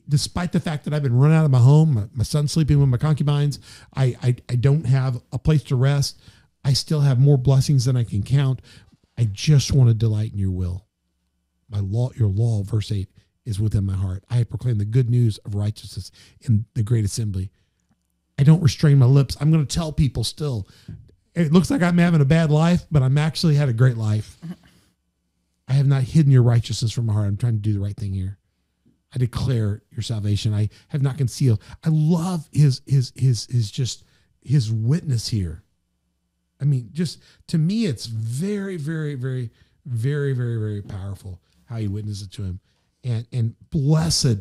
despite the fact that I've been run out of my home, my son's sleeping with my concubines, I don't have a place to rest. I still have more blessings than I can count. I just want to delight in your will. Your law, verse 8, is within my heart. I have proclaimed the good news of righteousness in the great assembly. I don't restrain my lips. I'm going to tell people still, it looks like I'm having a bad life, but I'm actually had a great life. I have not hidden your righteousness from my heart. I'm trying to do the right thing here. I declare your salvation. I have not concealed. I love his witness here. I mean, just to me, it's very, very, very, very, very, very powerful how he witnesses to him. And blessed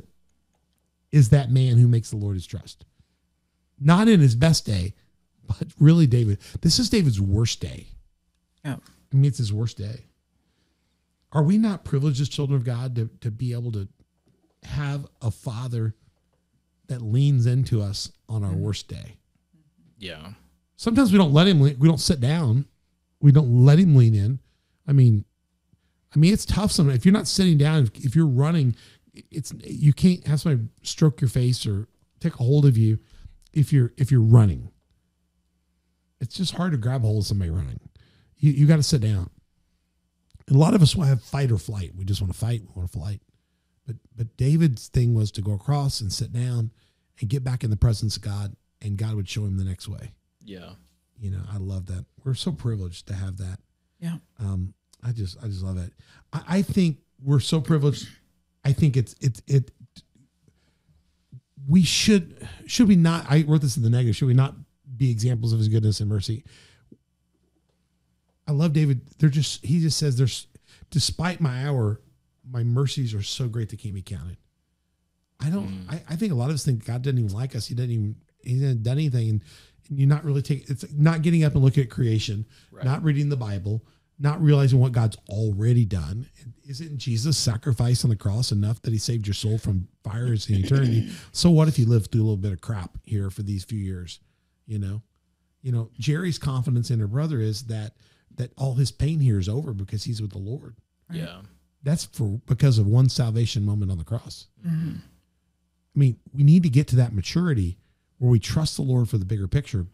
is that man who makes the Lord his trust. Not in his best day, but really David. This is David's worst day. Yeah. I mean, it's his worst day. Are we not privileged as children of God to be able to have a father that leans into us on our worst day? Yeah. Sometimes we don't let him, we don't sit down. We don't let him lean in. I mean, it's tough sometimes. If you're not sitting down, if you're running, you can't have somebody stroke your face or take a hold of you if you're running. It's just hard to grab a hold of somebody running. You got to sit down. And a lot of us will have fight or flight. We just want to fight. We want to flight. But David's thing was to go across and sit down and get back in the presence of God, and God would show him the next way. Yeah. I love that. We're so privileged to have that. Yeah. I just love it. I think we're so privileged. I think we should we not, I wrote this in the negative, should we not be examples of his goodness and mercy? I love David. He just says despite my hour, my mercies are so great they can't be counted. I think a lot of us think God doesn't even like us. He hasn't done anything. And you're not really it's not getting up and looking at creation, right. Not reading the Bible, not realizing what God's already done. Isn't Jesus' sacrifice on the cross enough that he saved your soul from fires in eternity? So what if you lived through a little bit of crap here for these few years? Jerry's confidence in her brother is that all his pain here is over because he's with the Lord. Right? Yeah. That's because of one salvation moment on the cross. Mm-hmm. I mean, we need to get to that maturity where we trust the Lord for the bigger picture.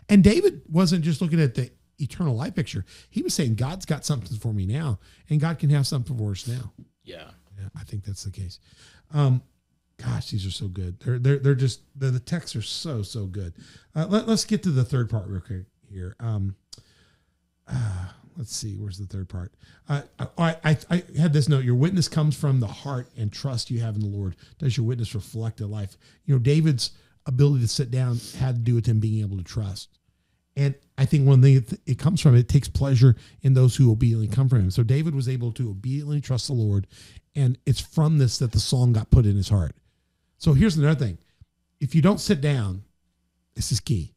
And David wasn't just looking at the eternal life picture. He was saying, God's got something for me now, and God can have something for us now. Yeah. Yeah, I think that's the case. Gosh, these are so good. They're just, the texts are so good. Let's get to the third part real quick here. Let's see, where's the third part? I had this note. Your witness comes from the heart and trust you have in the Lord. Does your witness reflect a life? David's ability to sit down had to do with him being able to trust. And I think one thing it comes from, it takes pleasure in those who obediently come from him. So David was able to obediently trust the Lord. And it's from this that the song got put in his heart. So here's another thing. If you don't sit down, this is key.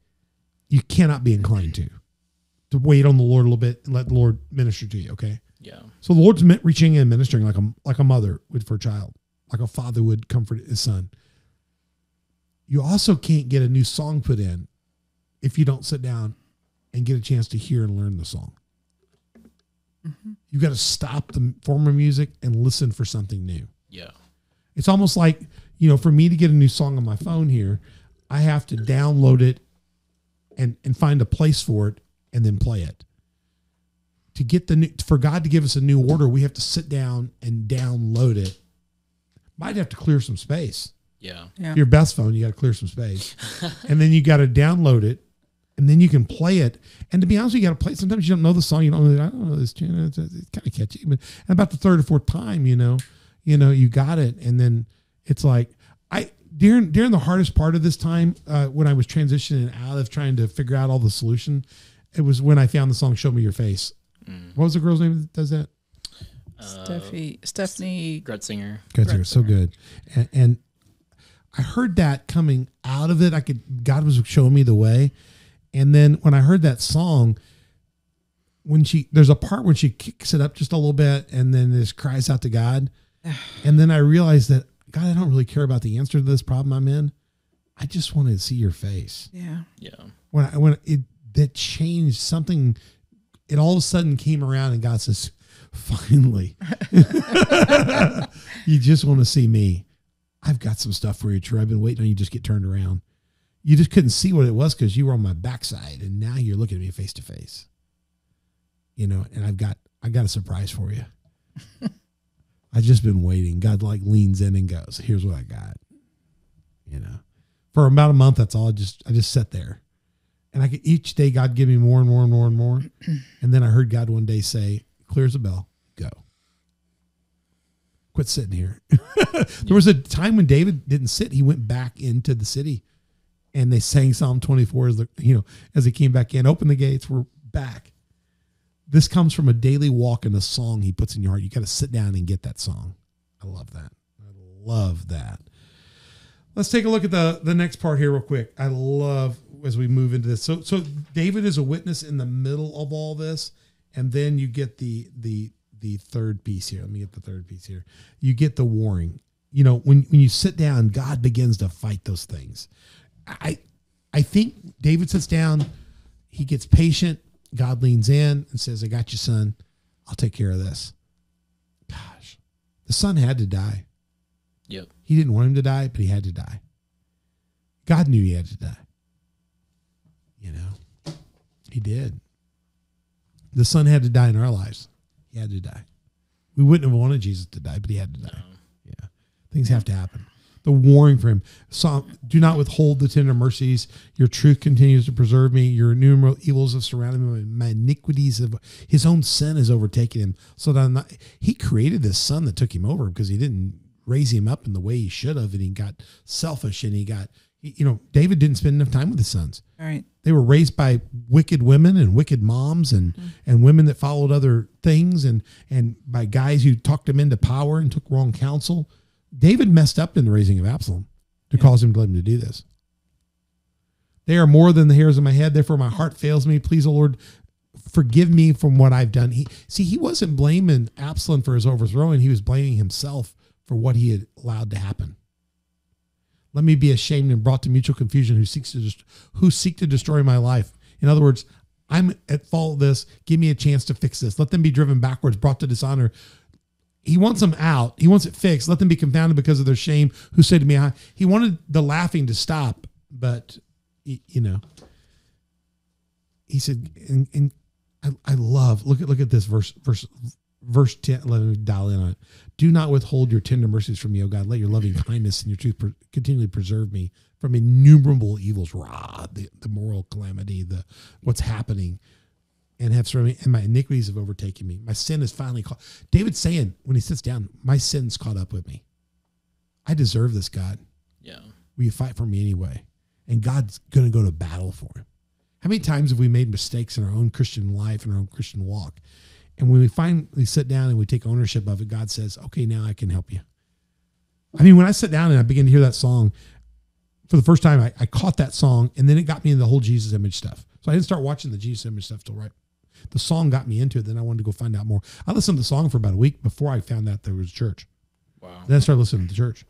You cannot be inclined to wait on the Lord a little bit and let the Lord minister to you. Okay. Yeah. So the Lord's reaching in and ministering like a mother would for a child, like a father would comfort his son. You also can't get a new song put in if you don't sit down and get a chance to hear and learn the song. Mm-hmm. You've got to stop the former music and listen for something new. Yeah. It's almost like, for me to get a new song on my phone here, I have to download it and find a place for it and then play it. To get for God to give us a new order, we have to sit down and download it. Might have to clear some space. Yeah. Your best phone, you got to clear some space. And then you got to download it, and then you can play it. And to be honest, you got to play. Sometimes you don't know the song. I don't know this tune. It's kind of catchy. But about the third or fourth time, you got it. And then it's like, during the hardest part of this time, when I was transitioning out of trying to figure out all the solution, it was when I found the song "Show Me Your Face." Mm. What was the girl's name that does that? Stephanie Gretzinger. Gretzinger, so good. And I heard that coming out of it. God was showing me the way. And then when I heard that song, there's a part when she kicks it up just a little bit and then just cries out to God. And then I realized that, God, I don't really care about the answer to this problem I'm in. I just want to see your face. Yeah. When that changed something, it all of a sudden came around and God says, finally, you just want to see me. I've got some stuff for you, Troy. I've been waiting on you to just get turned around. You just couldn't see what it was because you were on my backside, and now you're looking at me face to face. And I got a surprise for you. I've just been waiting. God leans in and goes, here's what I got. For about a month, that's all. I just sat there. And each day God give me more and more and more and more. And then I heard God one day say, clear as a bell, go. Quit sitting here. There was a time when David didn't sit. He went back into the city and they sang Psalm 24 as he came back in, open the gates, we're back. This comes from a daily walk and a song he puts in your heart. You got to sit down and get that song. I love that. I love that. Let's take a look at the next part here real quick. I love as we move into this. So David is a witness in the middle of all this. And then you get the third piece here. Let me get the third piece here. You get the warring. When you sit down, God begins to fight those things. I think David sits down, he gets patient. God leans in and says, I got you, son. I'll take care of this. Gosh, the son had to die. Yep. He didn't want him to die, but he had to die. God knew he had to die. He did. The son had to die in our lives. He had to die. We wouldn't have wanted Jesus to die, but he had to die. No. Yeah. Things have to happen. The warring for him. Do not withhold the tender mercies. Your truth continues to preserve me. Your innumerable evils have surrounded me. My iniquities of his own sin has overtaken him. So that he created this son that took him over because he didn't raise him up in the way he should have. And he got selfish and David didn't spend enough time with his sons. All right. They were raised by wicked women and wicked moms and women that followed other things and by guys who talked him into power and took wrong counsel. David messed up in the raising of Absalom to cause him to let him to do this. They are more than the hairs of my head. Therefore, my heart fails me. Please, O Lord, forgive me from what I've done. He wasn't blaming Absalom for his overthrowing. He was blaming himself for what he had allowed to happen. Let me be ashamed and brought to mutual confusion who seek to destroy my life. In other words, I'm at fault of this. Give me a chance to fix this. Let them be driven backwards, brought to dishonor. He wants them out. He wants it fixed. Let them be confounded because of their shame who say to me, he wanted the laughing to stop, but he said, and I love, look at this verse 10, let me dial in on it. Do not withhold your tender mercies from me, O God. Let your loving kindness and your truth continually preserve me from innumerable evils, the moral calamity, what's happening, and have surrounded me, and my iniquities have overtaken me. My sin is finally caught. David's saying when he sits down, my sin's caught up with me. I deserve this, God. Yeah. Will you fight for me anyway? And God's going to go to battle for him. How many times have we made mistakes in our own Christian life and our own Christian walk? And when we finally sit down and we take ownership of it, God says, okay, now I can help you. I mean, when I sit down and I begin to hear that song, for the first time, I caught that song, and then it got me into the whole Jesus image stuff. So I didn't start watching the Jesus image stuff till right. The song got me into it. Then I wanted to go find out more. I listened to the song for about a week before I found out there was church. Wow. Then I started listening to church.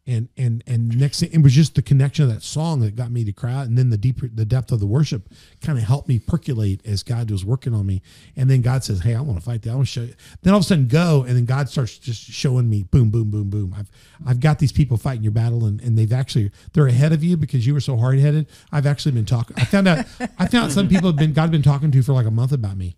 And next thing, it was just the connection of that song that got me to cry out. And then the depth of the worship kind of helped me percolate as God was working on me. And then God says, hey, I want to fight that. I want to show you. Then all of a sudden go. And then God starts just showing me boom, boom, boom, boom. I've got these people fighting your battle and they're ahead of you because you were so hard headed. I've actually been talking. I found out some people God had been talking to for like a month about me.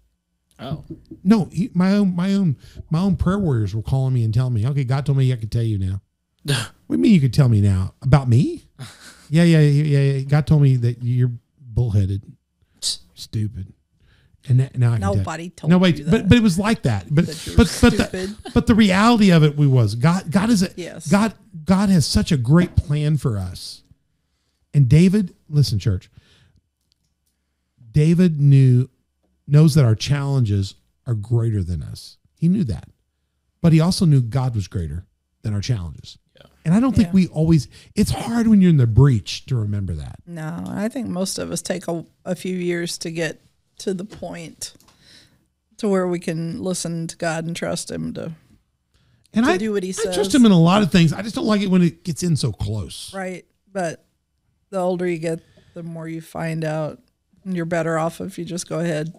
Oh, no, my own prayer warriors were calling me and telling me, okay, God told me I could tell you now. What do you mean you could tell me now? About me? Yeah. God told me that you're bullheaded, stupid. And now I can Nobody told you that. But it was like that. But the reality of it was God has such a great plan for us. And David, listen, church. David knows that our challenges are greater than us. He knew that. but he also knew God was greater than our challenges. Yeah. And I don't think we always, it's hard when you're in the breach to remember that. No, I think most of us take a few years to get to the point to where we can listen to God and trust him to do what he says. I trust him in a lot of things. I just don't like it when it gets in so close. Right. But the older you get, the more you find out. And you're better off if you just go ahead.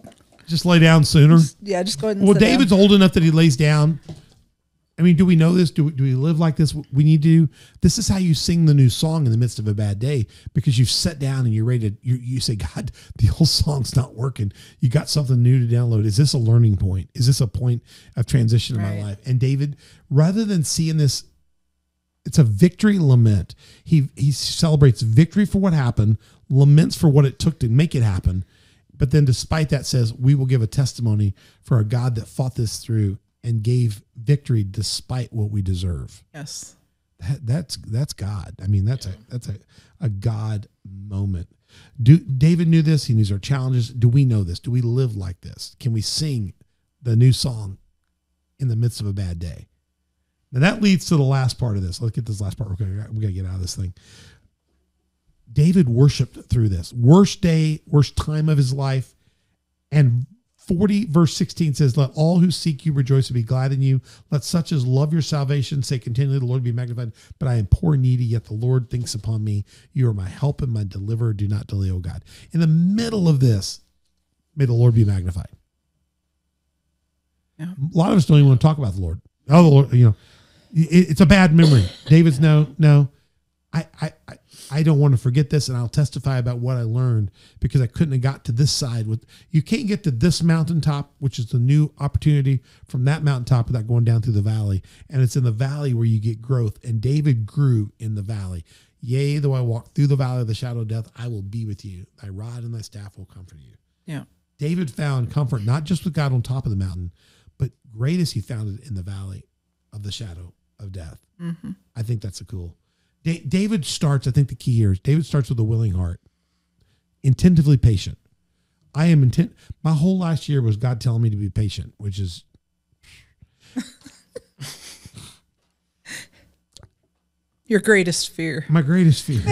Just lay down sooner. Just go ahead and sit David's down. old enough that he lays down. I mean, do we know this? Do we live like this? We need to. This is how you sing the new song in the midst of a bad day, because you've sat down and you're ready to. You say, God, the old song's not working. You got something new to download. Is this a learning point? Is this a point of transition in my life? And David, rather than seeing this, it's a victory lament. He celebrates victory for what happened, laments for what it took to make it happen, but then despite that says, we will give a testimony for a God that fought this through and gave victory despite what we deserve. Yes. That's God. I mean, that's a God moment. David knew this. He knew our challenges. Do we know this? Do we live like this? Can we sing the new song in the midst of a bad day? Now that leads to the last part of this. Let's get this last part. We got to get out of this thing. David worshiped through this worst day, worst time of his life. And 40 verse 16 says, let all who seek you rejoice and be glad in you. Let such as love your salvation say continually, the Lord be magnified. But I am poor and needy, yet the Lord thinks upon me. You are my help and my deliverer. Do not delay, O God. In the middle of this, may the Lord be magnified. Yeah. A lot of us don't even want to talk about the Lord. Oh, the Lord, it's a bad memory. David's no. I don't want to forget this, and I'll testify about what I learned, because I couldn't have got to this side. You can't get to this mountaintop, which is the new opportunity, from that mountaintop without going down through the valley. And it's in the valley where you get growth. And David grew in the valley. Yea, though I walk through the valley of the shadow of death, I will be with you. Thy rod and thy staff will comfort you. Yeah. David found comfort not just with God on top of the mountain, but greatest he found it in the valley of the shadow of death. Mm-hmm. I think that's a cool. David starts, I think the key here is David starts with a willing heart, intentively patient. I am my whole last year was God telling me to be patient, which is your greatest fear. My greatest fear.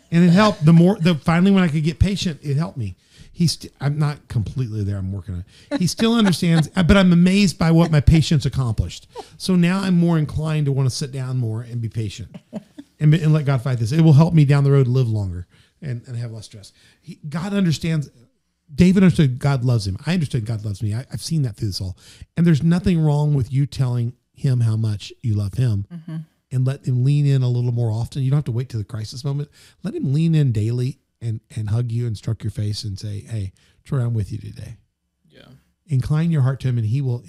And it helped finally when I could get patient, it helped me. I'm not completely there. I'm working on it. He still understands, but I'm amazed by what my patience accomplished. So now I'm more inclined to want to sit down more and be patient and let God fight this. It will help me down the road to live longer and have less stress. God understands. David understood God loves him. I understood God loves me. I've seen that through this all. And there's nothing wrong with you telling him how much you love him, and let him lean in a little more often. You don't have to wait to the crisis moment. Let him lean in daily and hug you and stroke your face and say, hey, Troy, I'm with you today. Yeah. Incline your heart to him, and he will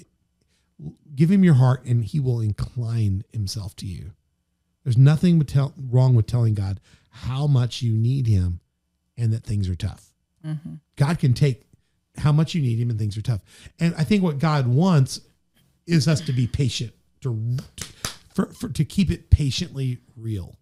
give him your heart, and he will incline himself to you. There's nothing wrong with telling God how much you need him and that things are tough. Mm-hmm. God can take how much you need him and things are tough. And I think what God wants is us to be patient, to keep it patiently real.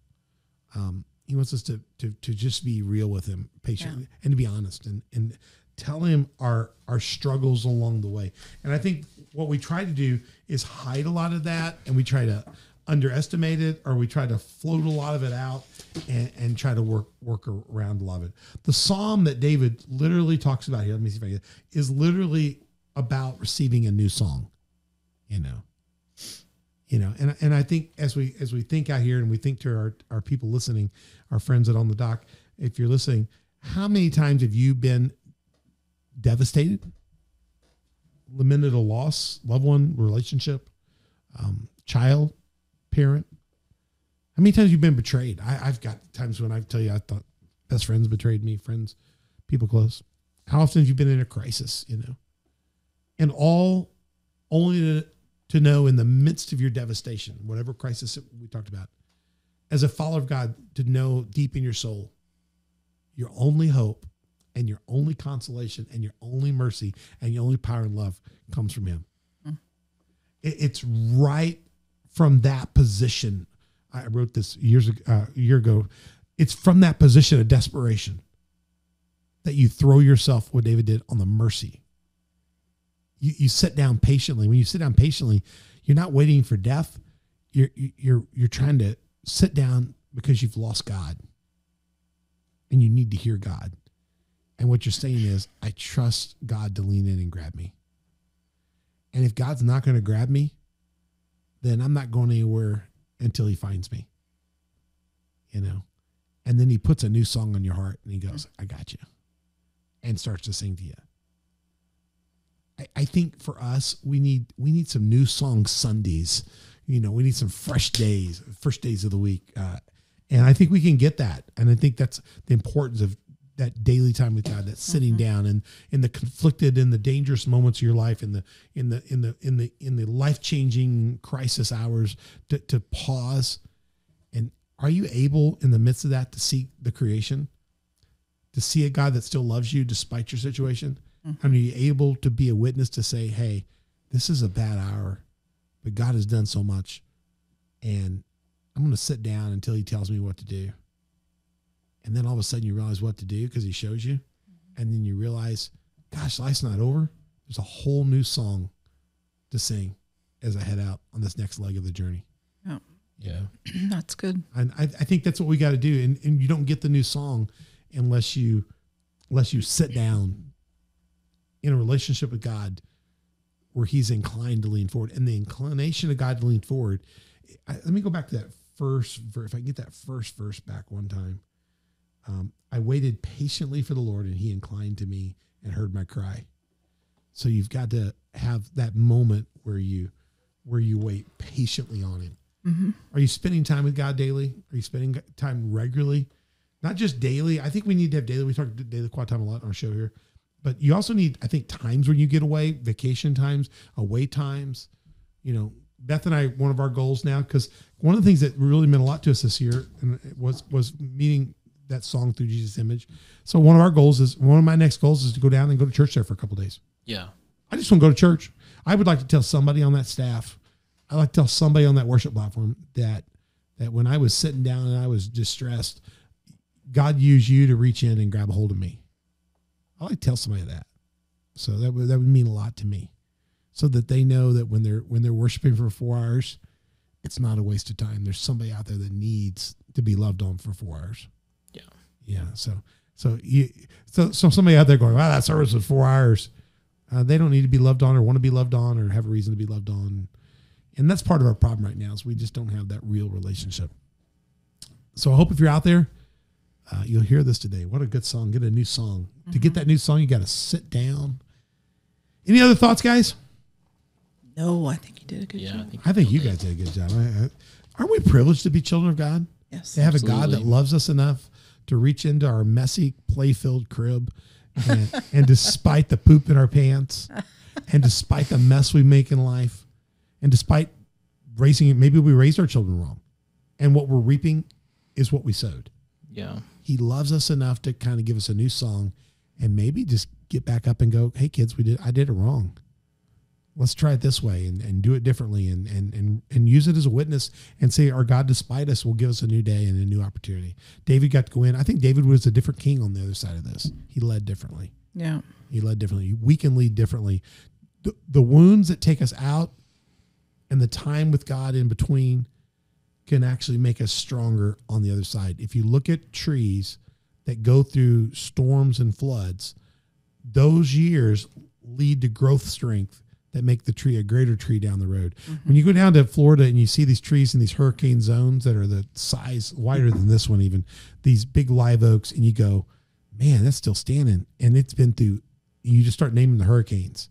He wants us to just be real with him, patient, and to be honest and tell him our struggles along the way. And I think what we try to do is hide a lot of that, and we try to underestimate it, or we try to float a lot of it out and try to work around a lot of it. The psalm that David literally talks about here, let me see if I get it, is literally about receiving a new song, and I think as we think out here and we think to our people listening, our friends that are on the dock, if you're listening, how many times have you been devastated, lamented a loss, loved one, relationship, child, parent? How many times you've been betrayed? I've got times when I tell you I thought best friends betrayed me, friends, people close. How often have you been in a crisis, and all only to know in the midst of your devastation, whatever crisis we talked about, as a follower of God, to know deep in your soul, your only hope and your only consolation and your only mercy and your only power and love comes from him. It's right from that position. I wrote this a year ago. It's from that position of desperation that you throw yourself, what David did, on the mercy. You sit down patiently. When you sit down patiently, You're not waiting for death. You're trying to sit down because you've lost God and you need to hear God. And what you're saying is, I trust God to lean in and grab me. And if God's not going to grab me, then I'm not going anywhere until he finds me, and then he puts a new song on your heart and he goes, I got you, and starts to sing to you. I think for us, we need some new song Sundays. We need some fresh days, first days of the week. And I think we can get that. And I think that's the importance of that daily time with God, that sitting down and in the conflicted and the dangerous moments of your life, in the life-changing crisis hours to pause. And are you able in the midst of that to see the creation, to see a God that still loves you despite your situation? And are you able to be a witness to say, hey, this is a bad hour, but God has done so much, and I'm going to sit down until he tells me what to do. And then all of a sudden you realize what to do because he shows you. And then you realize, gosh, life's not over. There's a whole new song to sing as I head out on this next leg of the journey. Yeah. Yeah. That's good. And I think that's what we got to do. And you don't get the new song unless you sit down in a relationship with God where he's inclined to lean forward. And the inclination of God to lean forward. Let me go back to that first verse. If I can get that first verse back one time. I waited patiently for the Lord, and he inclined to me and heard my cry. So you've got to have that moment where you wait patiently on him. Mm-hmm. Are you spending time with God daily? Are you spending time regularly? Not just daily. I think we need to have daily. We talk daily quiet time a lot on our show here, but you also need, I think, times when you get away, vacation times, away times. Beth and I, one of our goals now, because one of the things that really meant a lot to us this year and it was meeting that song Through Jesus' Image. So one of my next goals is to go down and go to church there for a couple of days. Yeah. I just want to go to church. I would like to tell somebody on that staff, I like to tell somebody on that worship platform that when I was sitting down and I was distressed, God used you to reach in and grab a hold of me. I like to tell somebody that. So that would mean a lot to me, so that they know that when they're worshiping for 4 hours, it's not a waste of time. There's somebody out there that needs to be loved on for 4 hours. Yeah. So somebody out there going, wow, that service was 4 hours. They don't need to be loved on or want to be loved on or have a reason to be loved on. And that's part of our problem right now is we just don't have that real relationship. So I hope if you're out there, you'll hear this today. What a good song. Get a new song. Mm-hmm. To get that new song, you got to sit down. Any other thoughts, guys? No, I think you did a good job. I think you guys did a good job. Aren't we privileged to be children of God? Yes. To have a God that loves us enough to reach into our messy, play-filled crib, and despite the poop in our pants, and despite the mess we make in life, and despite maybe we raised our children wrong, and what we're reaping is what we sowed. Yeah. He loves us enough to kind of give us a new song, and maybe just get back up and go, hey kids, I did it wrong. Let's try it this way and do it differently and use it as a witness and say our God, despite us, will give us a new day and a new opportunity. David got to go in. I think David was a different king on the other side of this. He led differently. Yeah. He led differently. We can lead differently. The wounds that take us out and the time with God in between can actually make us stronger on the other side. If you look at trees that go through storms and floods, those years lead to growth strength that make the tree a greater tree down the road. Mm-hmm. When you go down to Florida and you see these trees in these hurricane zones that are the size wider than this one, even these big live oaks, and you go, man, that's still standing. And it's been through, you just start naming the hurricanes.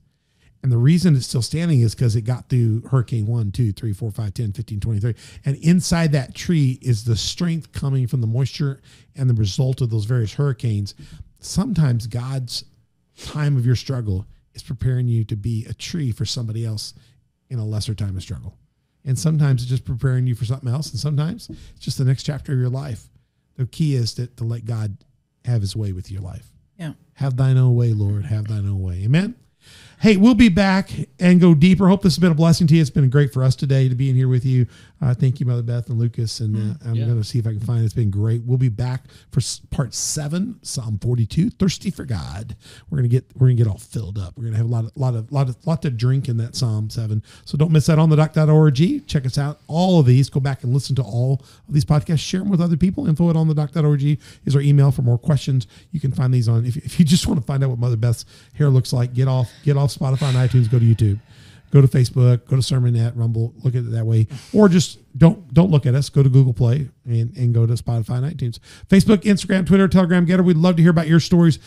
And the reason it's still standing is because it got through hurricane 1, 2, 3, 4, 5, 10, 15, 23. And inside that tree is the strength coming from the moisture and the result of those various hurricanes. Sometimes God's time of your struggle is preparing you to be a tree for somebody else in a lesser time of struggle. And sometimes it's just preparing you for something else. And sometimes it's just the next chapter of your life. The key is to let God have his way with your life. Yeah. Have thine own way, Lord. Have thine own way. Amen. Hey, we'll be back and go deeper. Hope this has been a blessing to you. It's been great for us today to be in here with you. Thank you, Mother Beth and Lucas. And I'm going to see if I can find it. It's been great. We'll be back for part 7, Psalm 42, Thirsty for God. We're going to get all filled up. We're going to have a lot to drink in that Psalm 7. So don't miss that on thedoc.org. Check us out. All of these. Go back and listen to all of these podcasts. Share them with other people. Info at onthedoc.org is our email for more questions. You can find these on. If you just want to find out what Mother Beth's hair looks like, get off Spotify and iTunes, go to YouTube, go to Facebook, go to Sermonette, Rumble, look at it that way. Or just don't look at us. Go to Google Play and go to Spotify and iTunes. Facebook, Instagram, Twitter, Telegram, Getter. We'd love to hear about your stories.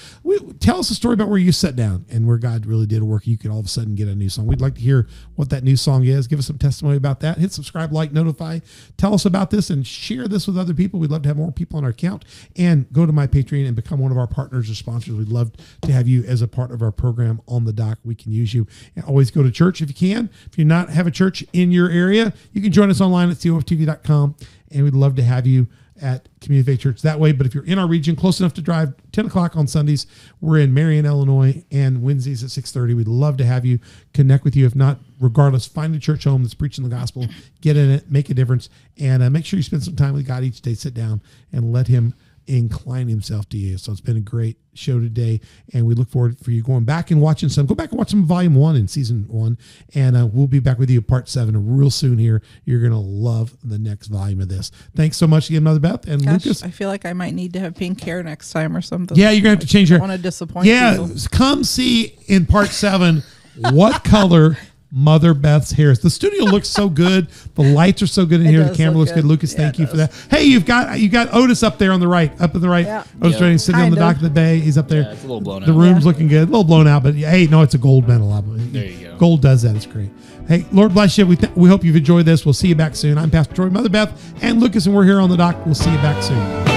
Tell us a story about where you sat down and where God really did a work. You could all of a sudden get a new song. We'd like to hear what that new song is. Give us some testimony about that. Hit subscribe, like, notify. Tell us about this and share this with other people. We'd love to have more people on our account. And go to my Patreon and become one of our partners or sponsors. We'd love to have you as a part of our program on the dock. We can use you. And always go to church if you can. If you not have a church in your area, you can join us online at coftv.com. And we'd love to have you at Community Faith Church that way. But if you're in our region, close enough to drive, 10 o'clock on Sundays, we're in Marion, Illinois, and Wednesdays at 6:30. We'd love to have you, connect with you. If not, regardless, find a church home that's preaching the gospel, get in it, make a difference, and make sure you spend some time with God each day. Sit down and let him incline himself to you. So it's been a great show today, and we look forward for you going back and watching some. Go back and watch some volume 1 in season 1, and we'll be back with you part 7 real soon here. You're going to love the next volume of this. Thanks so much again, Mother Beth and Lucas. I feel like I might need to have pink hair next time or something. Yeah, you're going to have to change your. I don't want to disappoint people. Come see in part 7 what color Mother Beth's hair is. The studio looks so good. The lights are so good in here. The camera looks good. Lucas, thank you for that. Hey, you got Otis up there on the right, up in the right. Yeah. Otis Redding sitting on the dock of the bay. He's up there. Yeah, it's a little blown out. The room's looking good, a little blown out, but hey, no, it's a gold medal. There you go. Gold does that. It's great. Hey, Lord bless you. We hope you've enjoyed this. We'll see you back soon. I'm Pastor Troy, Mother Beth, and Lucas, and we're here on the dock. We'll see you back soon.